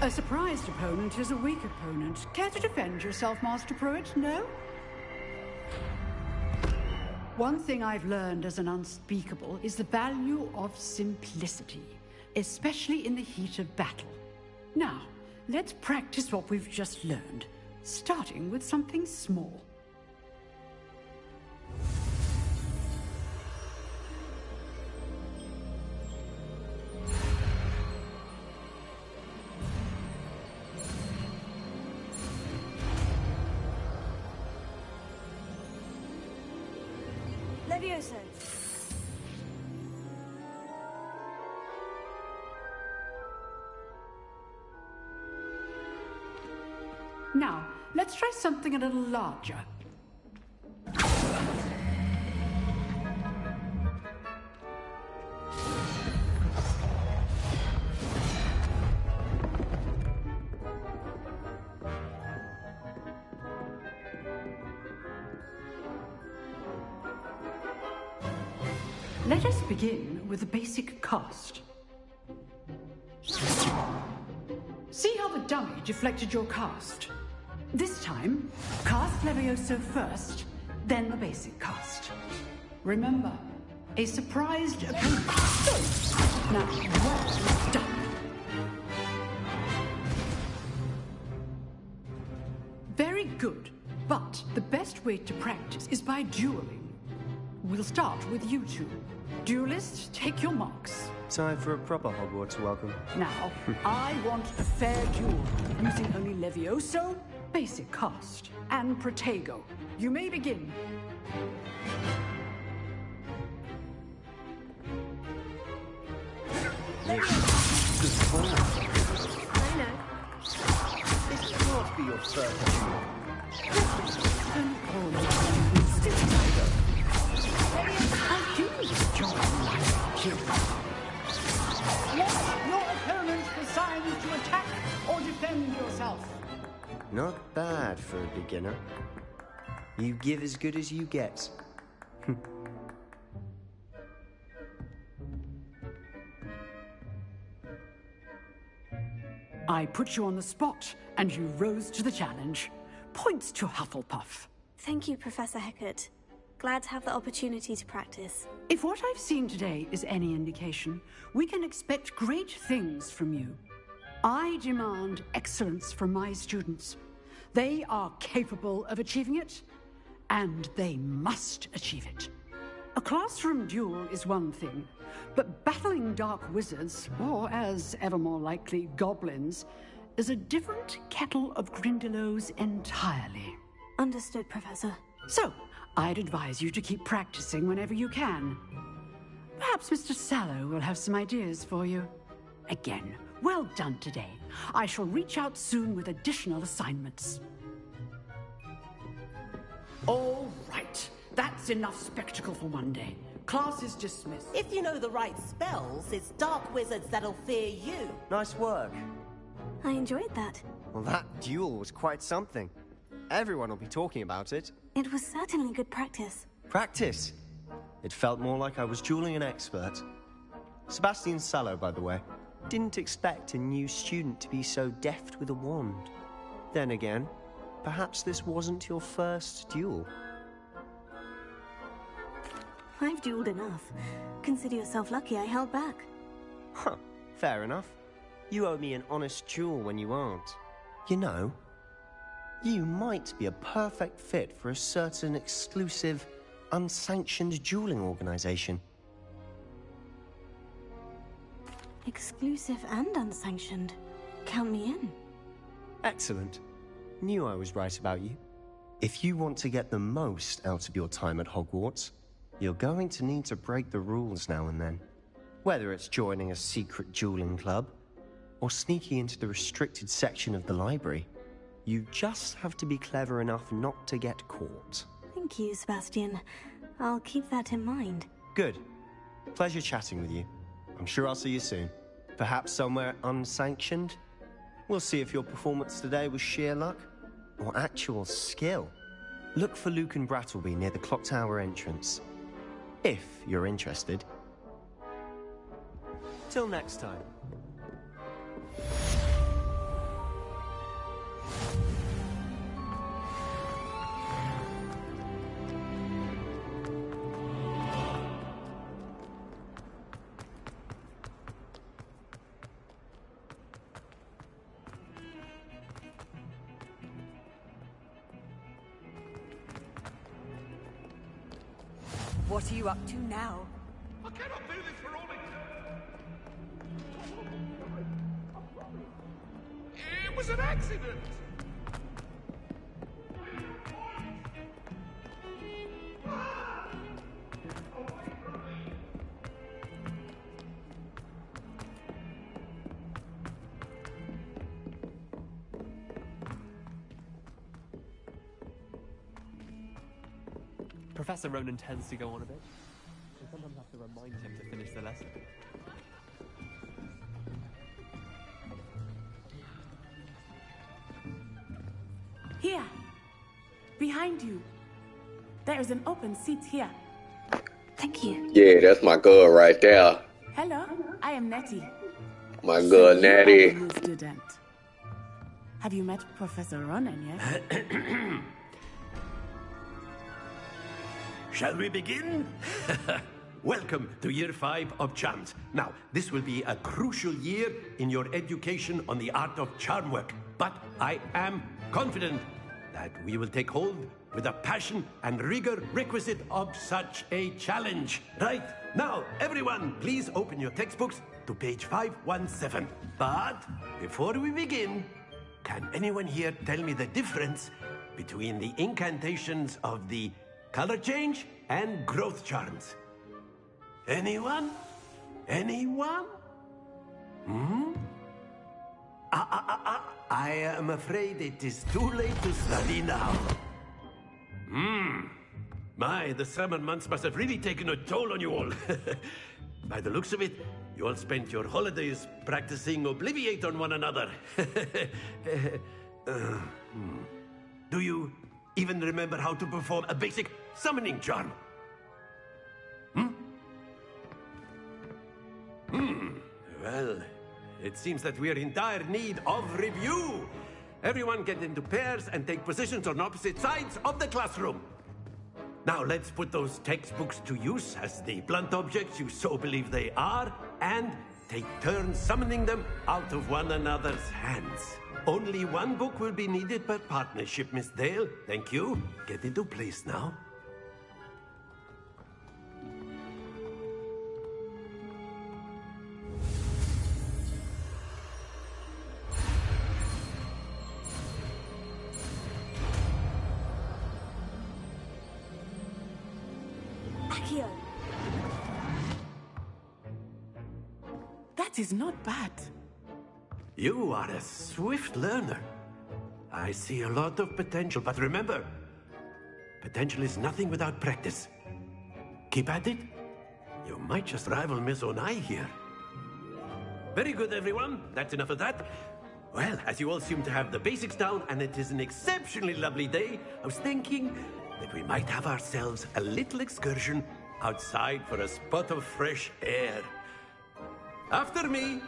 A surprised opponent is a weak opponent. Care to defend yourself, Master Pruitt? No? One thing I've learned as an unspeakable is the value of simplicity, especially in the heat of battle. Now, let's practice what we've just learned, starting with something small. Levioso. Now, let's try something a little larger. Let us begin with the basic cast. See how the dummy deflected your cast? This time, cast Levioso first, then the basic cast. Remember, a surprised opponent. Now, well done. Very good, but the best way to practice is by dueling. We'll start with you two. Duelists, take your marks. Time for a proper Hogwarts welcome. Now, I want a fair duel, using only Levioso, basic cast, and Protego. You may begin. Good call. I know. This can't be your first duel. I do enjoy my kill. Let your opponent decide to attack or defend yourself. Not bad for a beginner. You give as good as you get. I put you on the spot, and you rose to the challenge. Points to Hufflepuff. Thank you, Professor Hecat. Glad to have the opportunity to practice. If what I've seen today is any indication, we can expect great things from you. I demand excellence from my students. They are capable of achieving it, and they must achieve it. A classroom duel is one thing, but battling dark wizards, or as ever more likely, goblins, is a different kettle of Grindylows entirely. Understood, Professor. So, I'd advise you to keep practicing whenever you can. Perhaps Mr. Sallow will have some ideas for you. Again, well done today. I shall reach out soon with additional assignments. All right. That's enough spectacle for one day. Class is dismissed. If you know the right spells, it's dark wizards that'll fear you. Nice work. I enjoyed that. Well, that duel was quite something. Everyone will be talking about it. It was certainly good practice. Practice? It felt more like I was dueling an expert. Sebastian Sallow, by the way. Didn't expect a new student to be so deft with a wand. Then again, perhaps this wasn't your first duel. I've dueled enough. Consider yourself lucky I held back. Huh, fair enough. You owe me an honest duel when you aren't. You know, You might be a perfect fit for a certain exclusive, unsanctioned dueling organization. Exclusive and unsanctioned. Count me in. Excellent. Knew I was right about you. If you want to get the most out of your time at Hogwarts, you're going to need to break the rules now and then. Whether it's joining a secret dueling club, or sneaking into the restricted section of the library, you just have to be clever enough not to get caught. Thank you, Sebastian. I'll keep that in mind. Good. Pleasure chatting with you. I'm sure I'll see you soon. Perhaps somewhere unsanctioned? We'll see if your performance today was sheer luck or actual skill. Look for Luke and Brattleby near the clock tower entrance, if you're interested. Till next time. What are you up to now? I cannot do this for all it was an accident! Professor Ronan tends to go on a bit. I sometimes have to remind him to finish the lesson. Here! Behind you! There is an open seat here. Thank you. Yeah, that's my girl right there. Hello, I am Nettie. My girl, So Natty. you are the new student. Have you met Professor Ronan yet? Shall we begin? Welcome to Year 5 of Charms. Now, this will be a crucial year in your education on the art of charm work. But I am confident that we will take hold with the passion and rigor requisite of such a challenge. Right, now, everyone, please open your textbooks to page 517. But before we begin, can anyone here tell me the difference between the incantations of the color change and growth charms? Anyone? Anyone? I am afraid it is too late to study now. My, the summer months must have really taken a toll on you all. By the looks of it, you all spent your holidays practicing Obliviate on one another. Do you even remember how to perform a basic summoning charm? Well, it seems that we are in dire need of review. Everyone get into pairs and take positions on opposite sides of the classroom. Now let's put those textbooks to use as the blunt objects you so believe they are, and take turns summoning them out of one another's hands. Only one book will be needed per partnership, Miss Dale. Thank you. Get into place now. Accio! That is not bad. You are a swift learner. I see a lot of potential, but remember, potential is nothing without practice. Keep at it. You might just rival Miss Onai here. Very good, everyone. That's enough of that. Well, as you all seem to have the basics down, and it is an exceptionally lovely day, I was thinking that we might have ourselves a little excursion outside for a spot of fresh air. After me.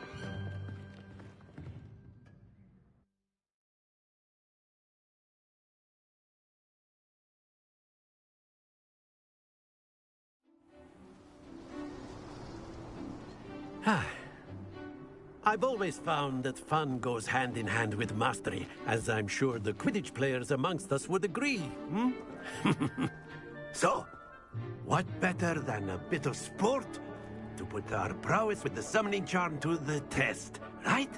I've always found that fun goes hand in hand with mastery, as I'm sure the Quidditch players amongst us would agree, hmm? So, what better than a bit of sport to put our prowess with the summoning charm to the test, right?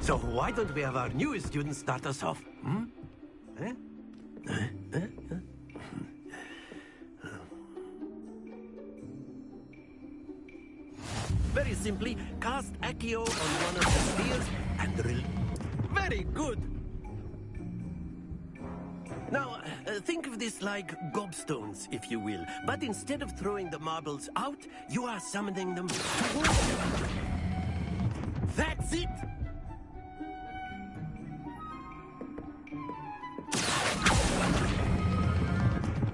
So why don't we have our newest student start us off? Hmm? Eh? Very simply, cast Accio on one of the spheres and Very good! Now, think of this like gobstones, if you will. But instead of throwing the marbles out, you are summoning them towards you. That's it!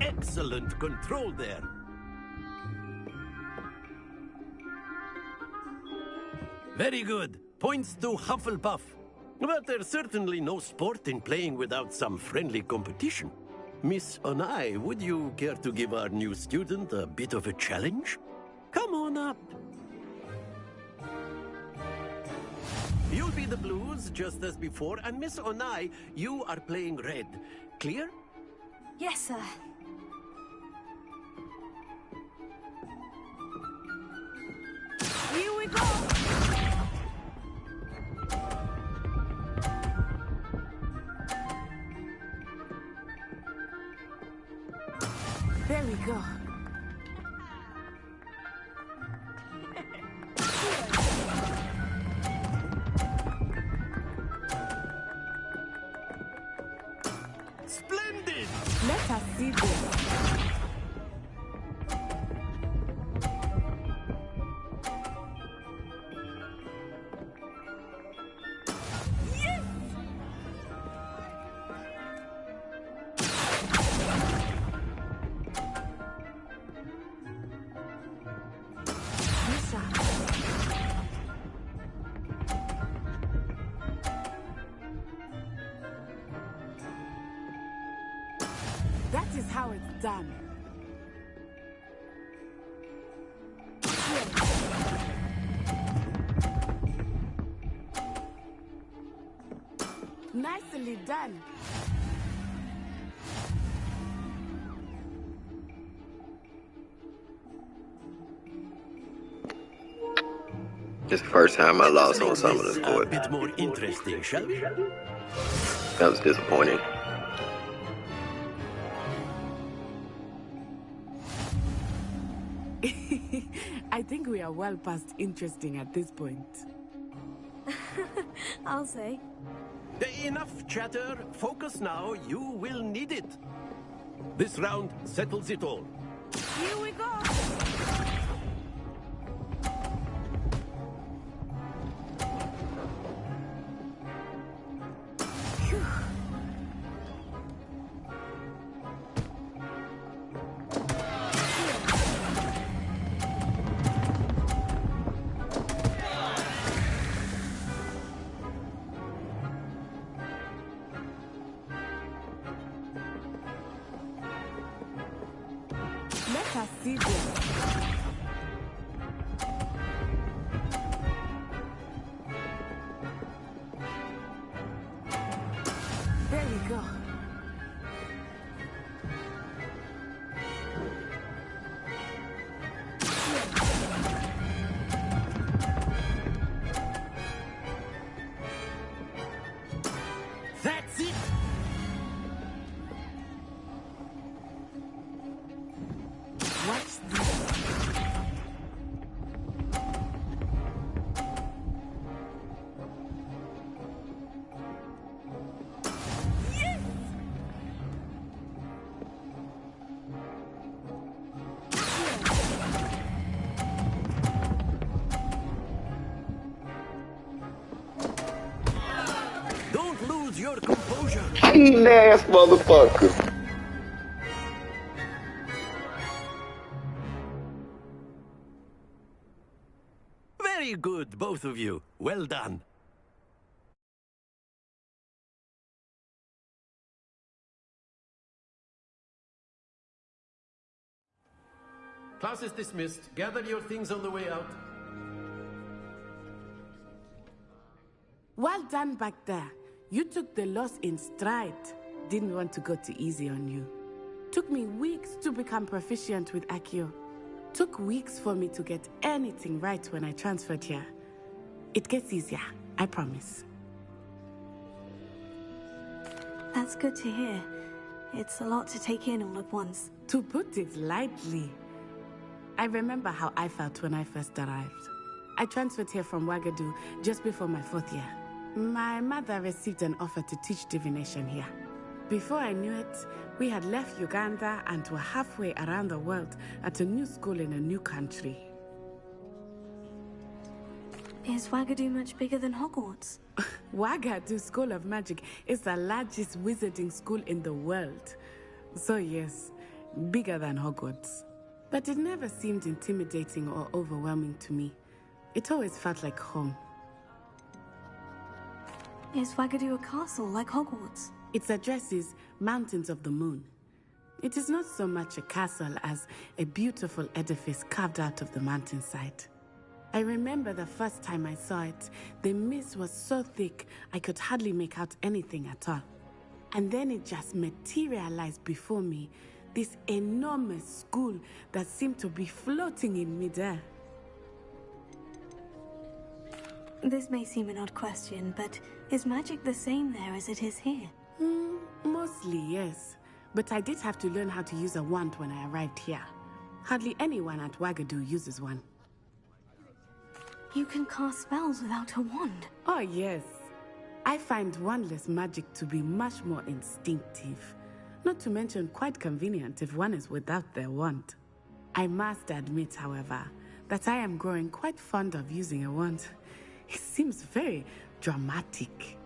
Excellent control there. Very good. Points to Hufflepuff. But there's certainly no sport in playing without some friendly competition. Miss Onai, would you care to give our new student a bit of a challenge? Come on up. You'll be the blues, just as before, and Miss Onai, you are playing red. Clear? Yes, sir. Here we go! There we go. Splendid! Let us see this. That is how it's done. Nicely done. It's the first time I lost on some of this board. A bit more interesting, shall we? That was disappointing. I think we are well past interesting at this point. I'll say. Enough chatter. Focus now. You will need it. This round settles it all. Here we go. Let us see this. There we go. That's it! Watch this. Don't lose your composure. Cheating ass motherfucker. Very good, both of you. Well done. Class is dismissed. Gather your things on the way out. Well done back there. You took the loss in stride. Didn't want to go too easy on you. Took me weeks to become proficient with Accio. Took weeks for me to get anything right when I transferred here. It gets easier, I promise. That's good to hear. It's a lot to take in all at once. To put it lightly, I remember how I felt when I first arrived. I transferred here from Wagadu just before my 4th year. My mother received an offer to teach divination here. Before I knew it, we had left Uganda and were halfway around the world at a new school in a new country. Is Wagadu much bigger than Hogwarts? Wagadu School of Magic is the largest wizarding school in the world. So yes, bigger than Hogwarts. But it never seemed intimidating or overwhelming to me. It always felt like home. Is Wagadu a castle like Hogwarts? Its address is Mountains of the Moon. It is not so much a castle as a beautiful edifice carved out of the mountainside. I remember the first time I saw it, the mist was so thick I could hardly make out anything at all. And then it just materialized before me, this enormous school that seemed to be floating in midair. This may seem an odd question, but is magic the same there as it is here? Mostly, yes. But I did have to learn how to use a wand when I arrived here. Hardly anyone at Wagadu uses one. You can cast spells without a wand? Oh, yes. I find wandless magic to be much more instinctive. Not to mention quite convenient if one is without their wand. I must admit, however, that I am growing quite fond of using a wand. It seems very dramatic.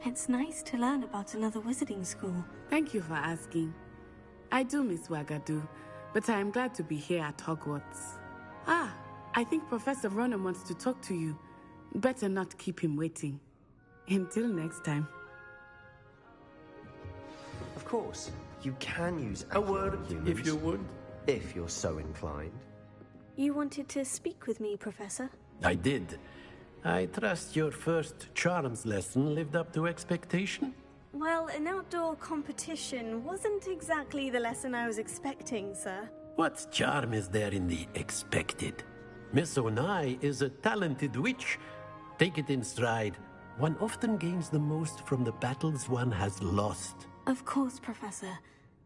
It's nice to learn about another wizarding school. Thank you for asking. I do miss Wagadu, but I am glad to be here at Hogwarts. I think Professor Ronan wants to talk to you. Better not keep him waiting. Until next time. Of course, you can use a word, humans, if you would. If you're so inclined. You wanted to speak with me, Professor? I did. I trust your first charms lesson lived up to expectation? Well, an outdoor competition wasn't exactly the lesson I was expecting, sir. What charm is there in the expected? Miss Onai is a talented witch. Take it in stride. One often gains the most from the battles one has lost. Of course, Professor.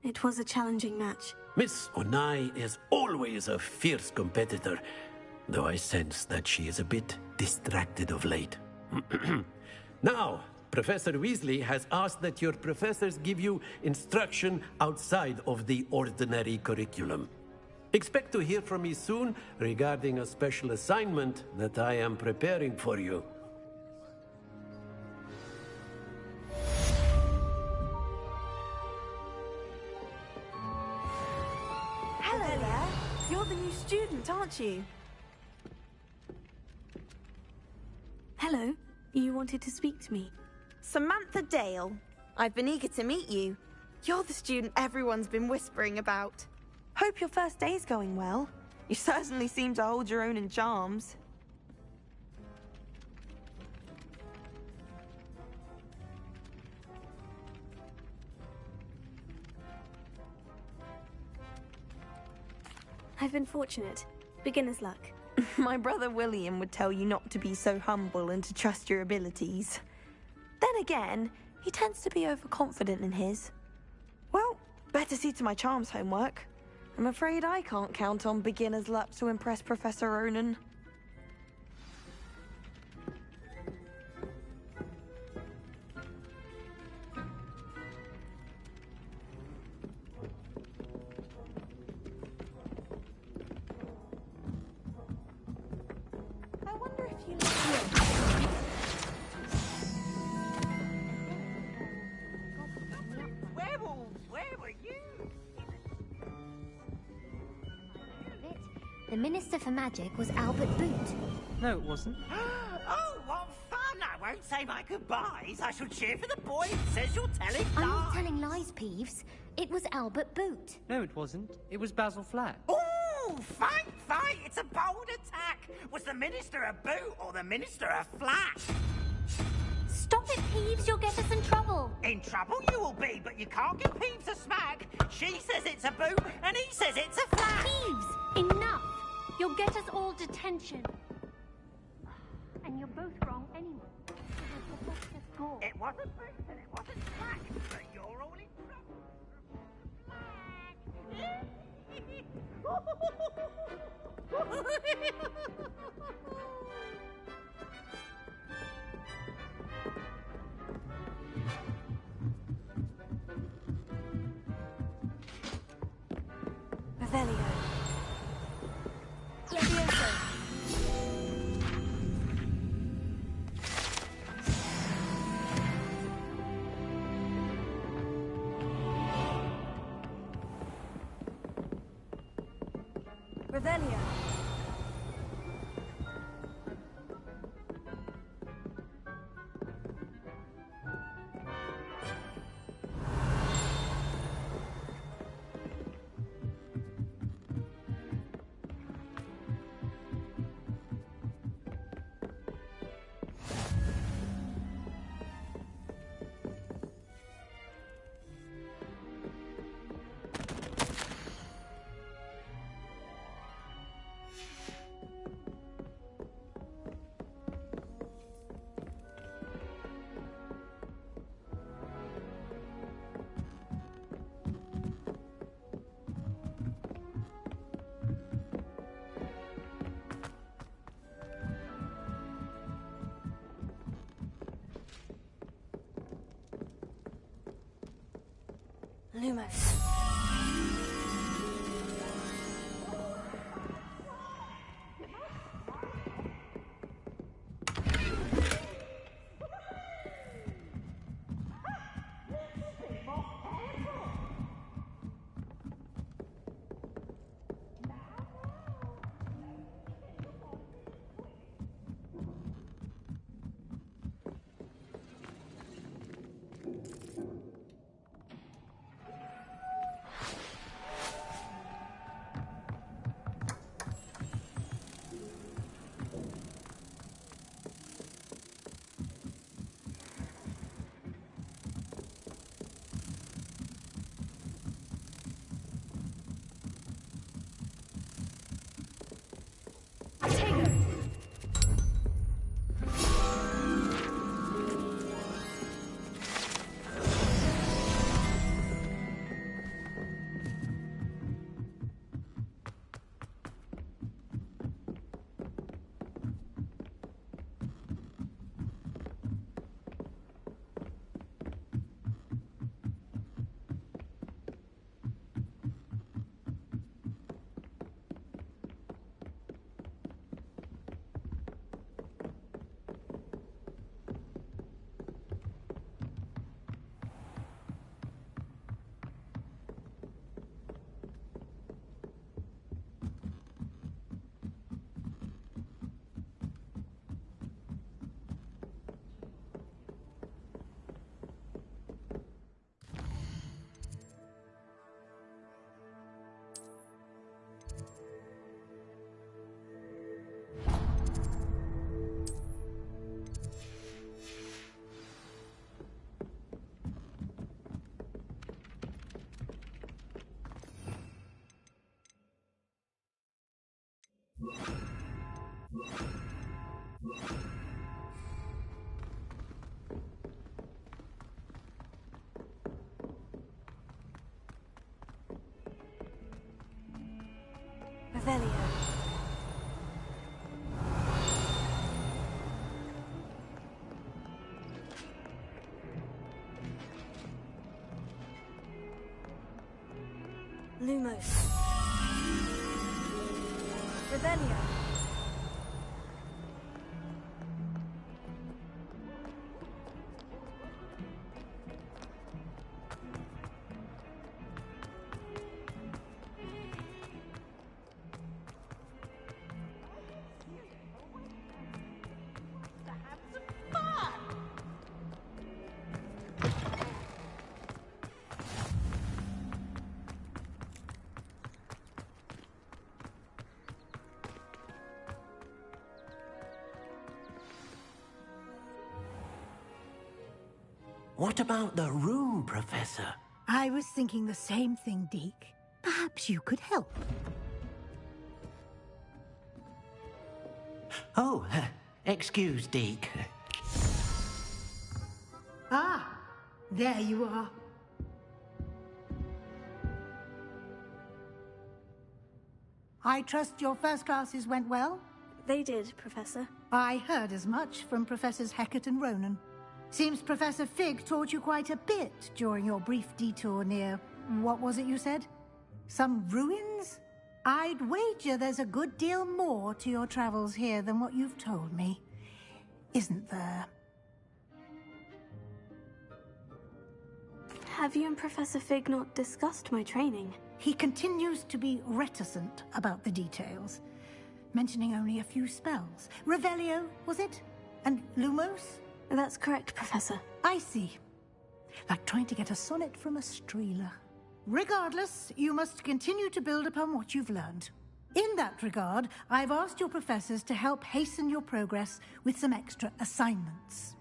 It was a challenging match. Miss Onai is always a fierce competitor, though I sense that she is a bit distracted of late. Now, Professor Weasley has asked that your professors give you instruction outside of the ordinary curriculum. Expect to hear from me soon regarding a special assignment that I am preparing for you. Hello there. You're the new student, aren't you? Hello. You wanted to speak to me? Samantha Dale. I've been eager to meet you. You're the student everyone's been whispering about. Hope your first day's going well. You certainly seem to hold your own in charms. I've been fortunate. Beginner's luck. My brother William would tell you not to be so humble and to trust your abilities. Then again, he tends to be overconfident in his. Well, better see to my charms homework. I'm afraid I can't count on beginner's luck to impress Professor Ronan. I wonder if you Werewolves, where were you? The Minister for Magic was Albert Boot. No, it wasn't. Oh, what fun! I won't say my goodbyes, I shall cheer for the boy who says you're telling I'm lies. not telling lies, Peeves. It was Albert Boot. No, it wasn't. It was Basil Flack. Ooh, fight! It's a bold attack. Was the Minister a boot or the Minister a flack? Stop it, Peeves. You'll get us in trouble. In trouble you will be, but you can't give Peeves a smack. She says it's a boot, and he says it's a flack. Peeves, enough. You'll get us all detention. And you're both wrong anyway. It wasn't boot and it wasn't flack, but you're all in trouble. Revelio. Levioso. Revelio. Lumos. Revelio. Lumos. Revelio. What about the room, Professor? I was thinking the same thing, Deke. Perhaps you could help. Oh, excuse, Deke. Ah, there you are. I trust your first classes went well? They did, Professor. I heard as much from Professors Hecat and Ronan. Seems Professor Fig taught you quite a bit during your brief detour near... what was it you said? Some ruins? I'd wager there's a good deal more to your travels here than what you've told me. Isn't there? Have you and Professor Fig not discussed my training? He continues to be reticent about the details, mentioning only a few spells. Revelio, was it? And Lumos? That's correct, Professor. I see. Like trying to get a sonnet from a streeler. Regardless, you must continue to build upon what you've learned. In that regard, I've asked your professors to help hasten your progress with some extra assignments.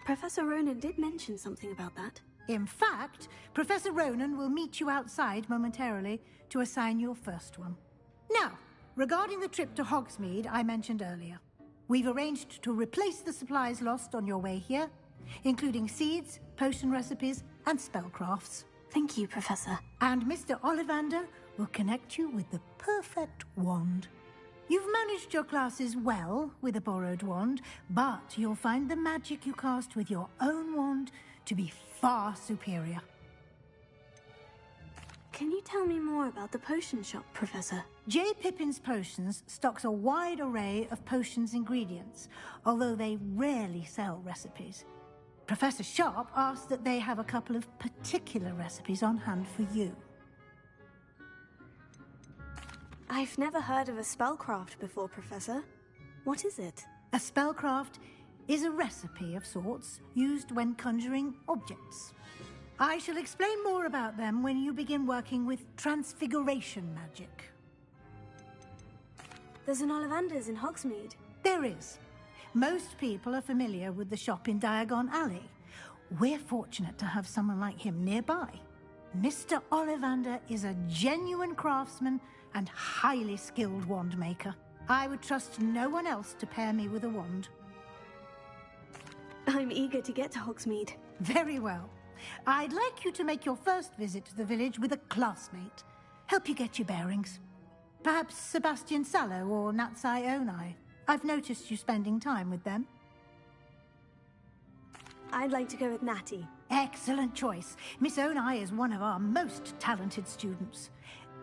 Professor Ronan did mention something about that. In fact, Professor Ronan will meet you outside momentarily to assign your first one. Now, regarding the trip to Hogsmeade I mentioned earlier, we've arranged to replace the supplies lost on your way here, including seeds, potion recipes, and spellcrafts. Thank you, Professor. And Mr. Ollivander will connect you with the perfect wand. You've managed your classes well with a borrowed wand, but you'll find the magic you cast with your own wand to be far superior. Can you tell me more about the potion shop, Professor? J. Pippin's Potions stocks a wide array of potions ingredients, although they rarely sell recipes. Professor Sharp asked that they have a couple of particular recipes on hand for you. I've never heard of a spellcraft before, Professor. What is it? A spellcraft is a recipe of sorts used when conjuring objects. I shall explain more about them when you begin working with transfiguration magic. There's an Ollivander's in Hogsmeade. There is. Most people are familiar with the shop in Diagon Alley. We're fortunate to have someone like him nearby. Mr. Ollivander is a genuine craftsman and highly skilled wand maker. I would trust no one else to pair me with a wand. I'm eager to get to Hogsmeade. Very well. I'd like you to make your first visit to the village with a classmate. Help you get your bearings. Perhaps Sebastian Sallow or Natsai Onai. I've noticed you spending time with them. I'd like to go with Natty. Excellent choice. Miss Onai is one of our most talented students.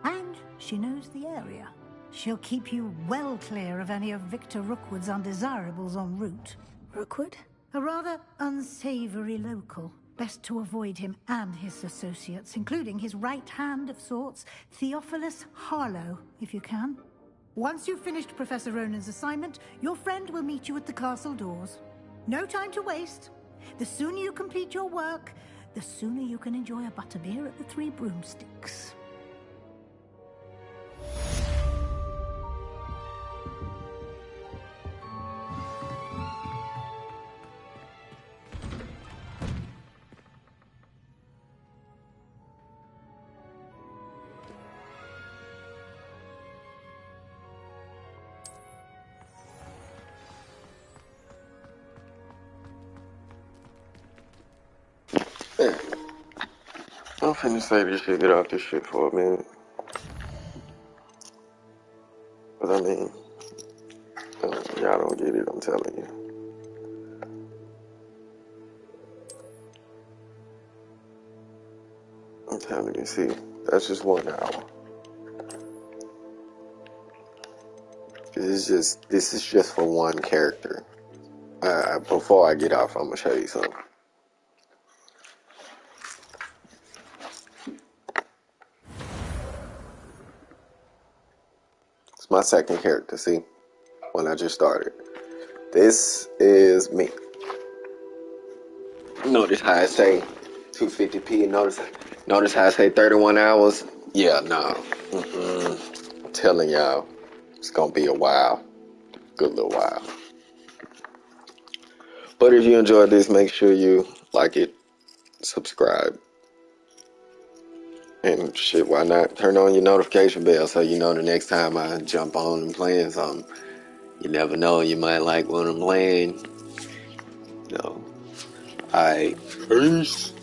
And she knows the area. She'll keep you well clear of any of Victor Rookwood's undesirables en route. Rookwood? A rather unsavory local. Best to avoid him and his associates, including his right hand of sorts, Theophilus Harlow, if you can. Once you've finished Professor Ronan's assignment, your friend will meet you at the castle doors. No time to waste. The sooner you complete your work, the sooner you can enjoy a butterbeer at the Three Broomsticks. I'm finna save this shit, get off this shit for a minute. But I mean, y'all don't get it, I'm telling you. I'm telling you, see, that's just 1 hour. This is just for one character. Before I get off, I'm gonna show you something. It's my second character, see? When I just started. This is me. Notice how I say 250p and notice how I say 31 hours? Yeah, no. I'm telling y'all, it's gonna be a while. Good little while. But if you enjoyed this, make sure you like it, subscribe, and shit, why not turn on your notification bell so you know the next time I jump on and playing something. You never know, you might like what I'm playing. No. Alright, peace.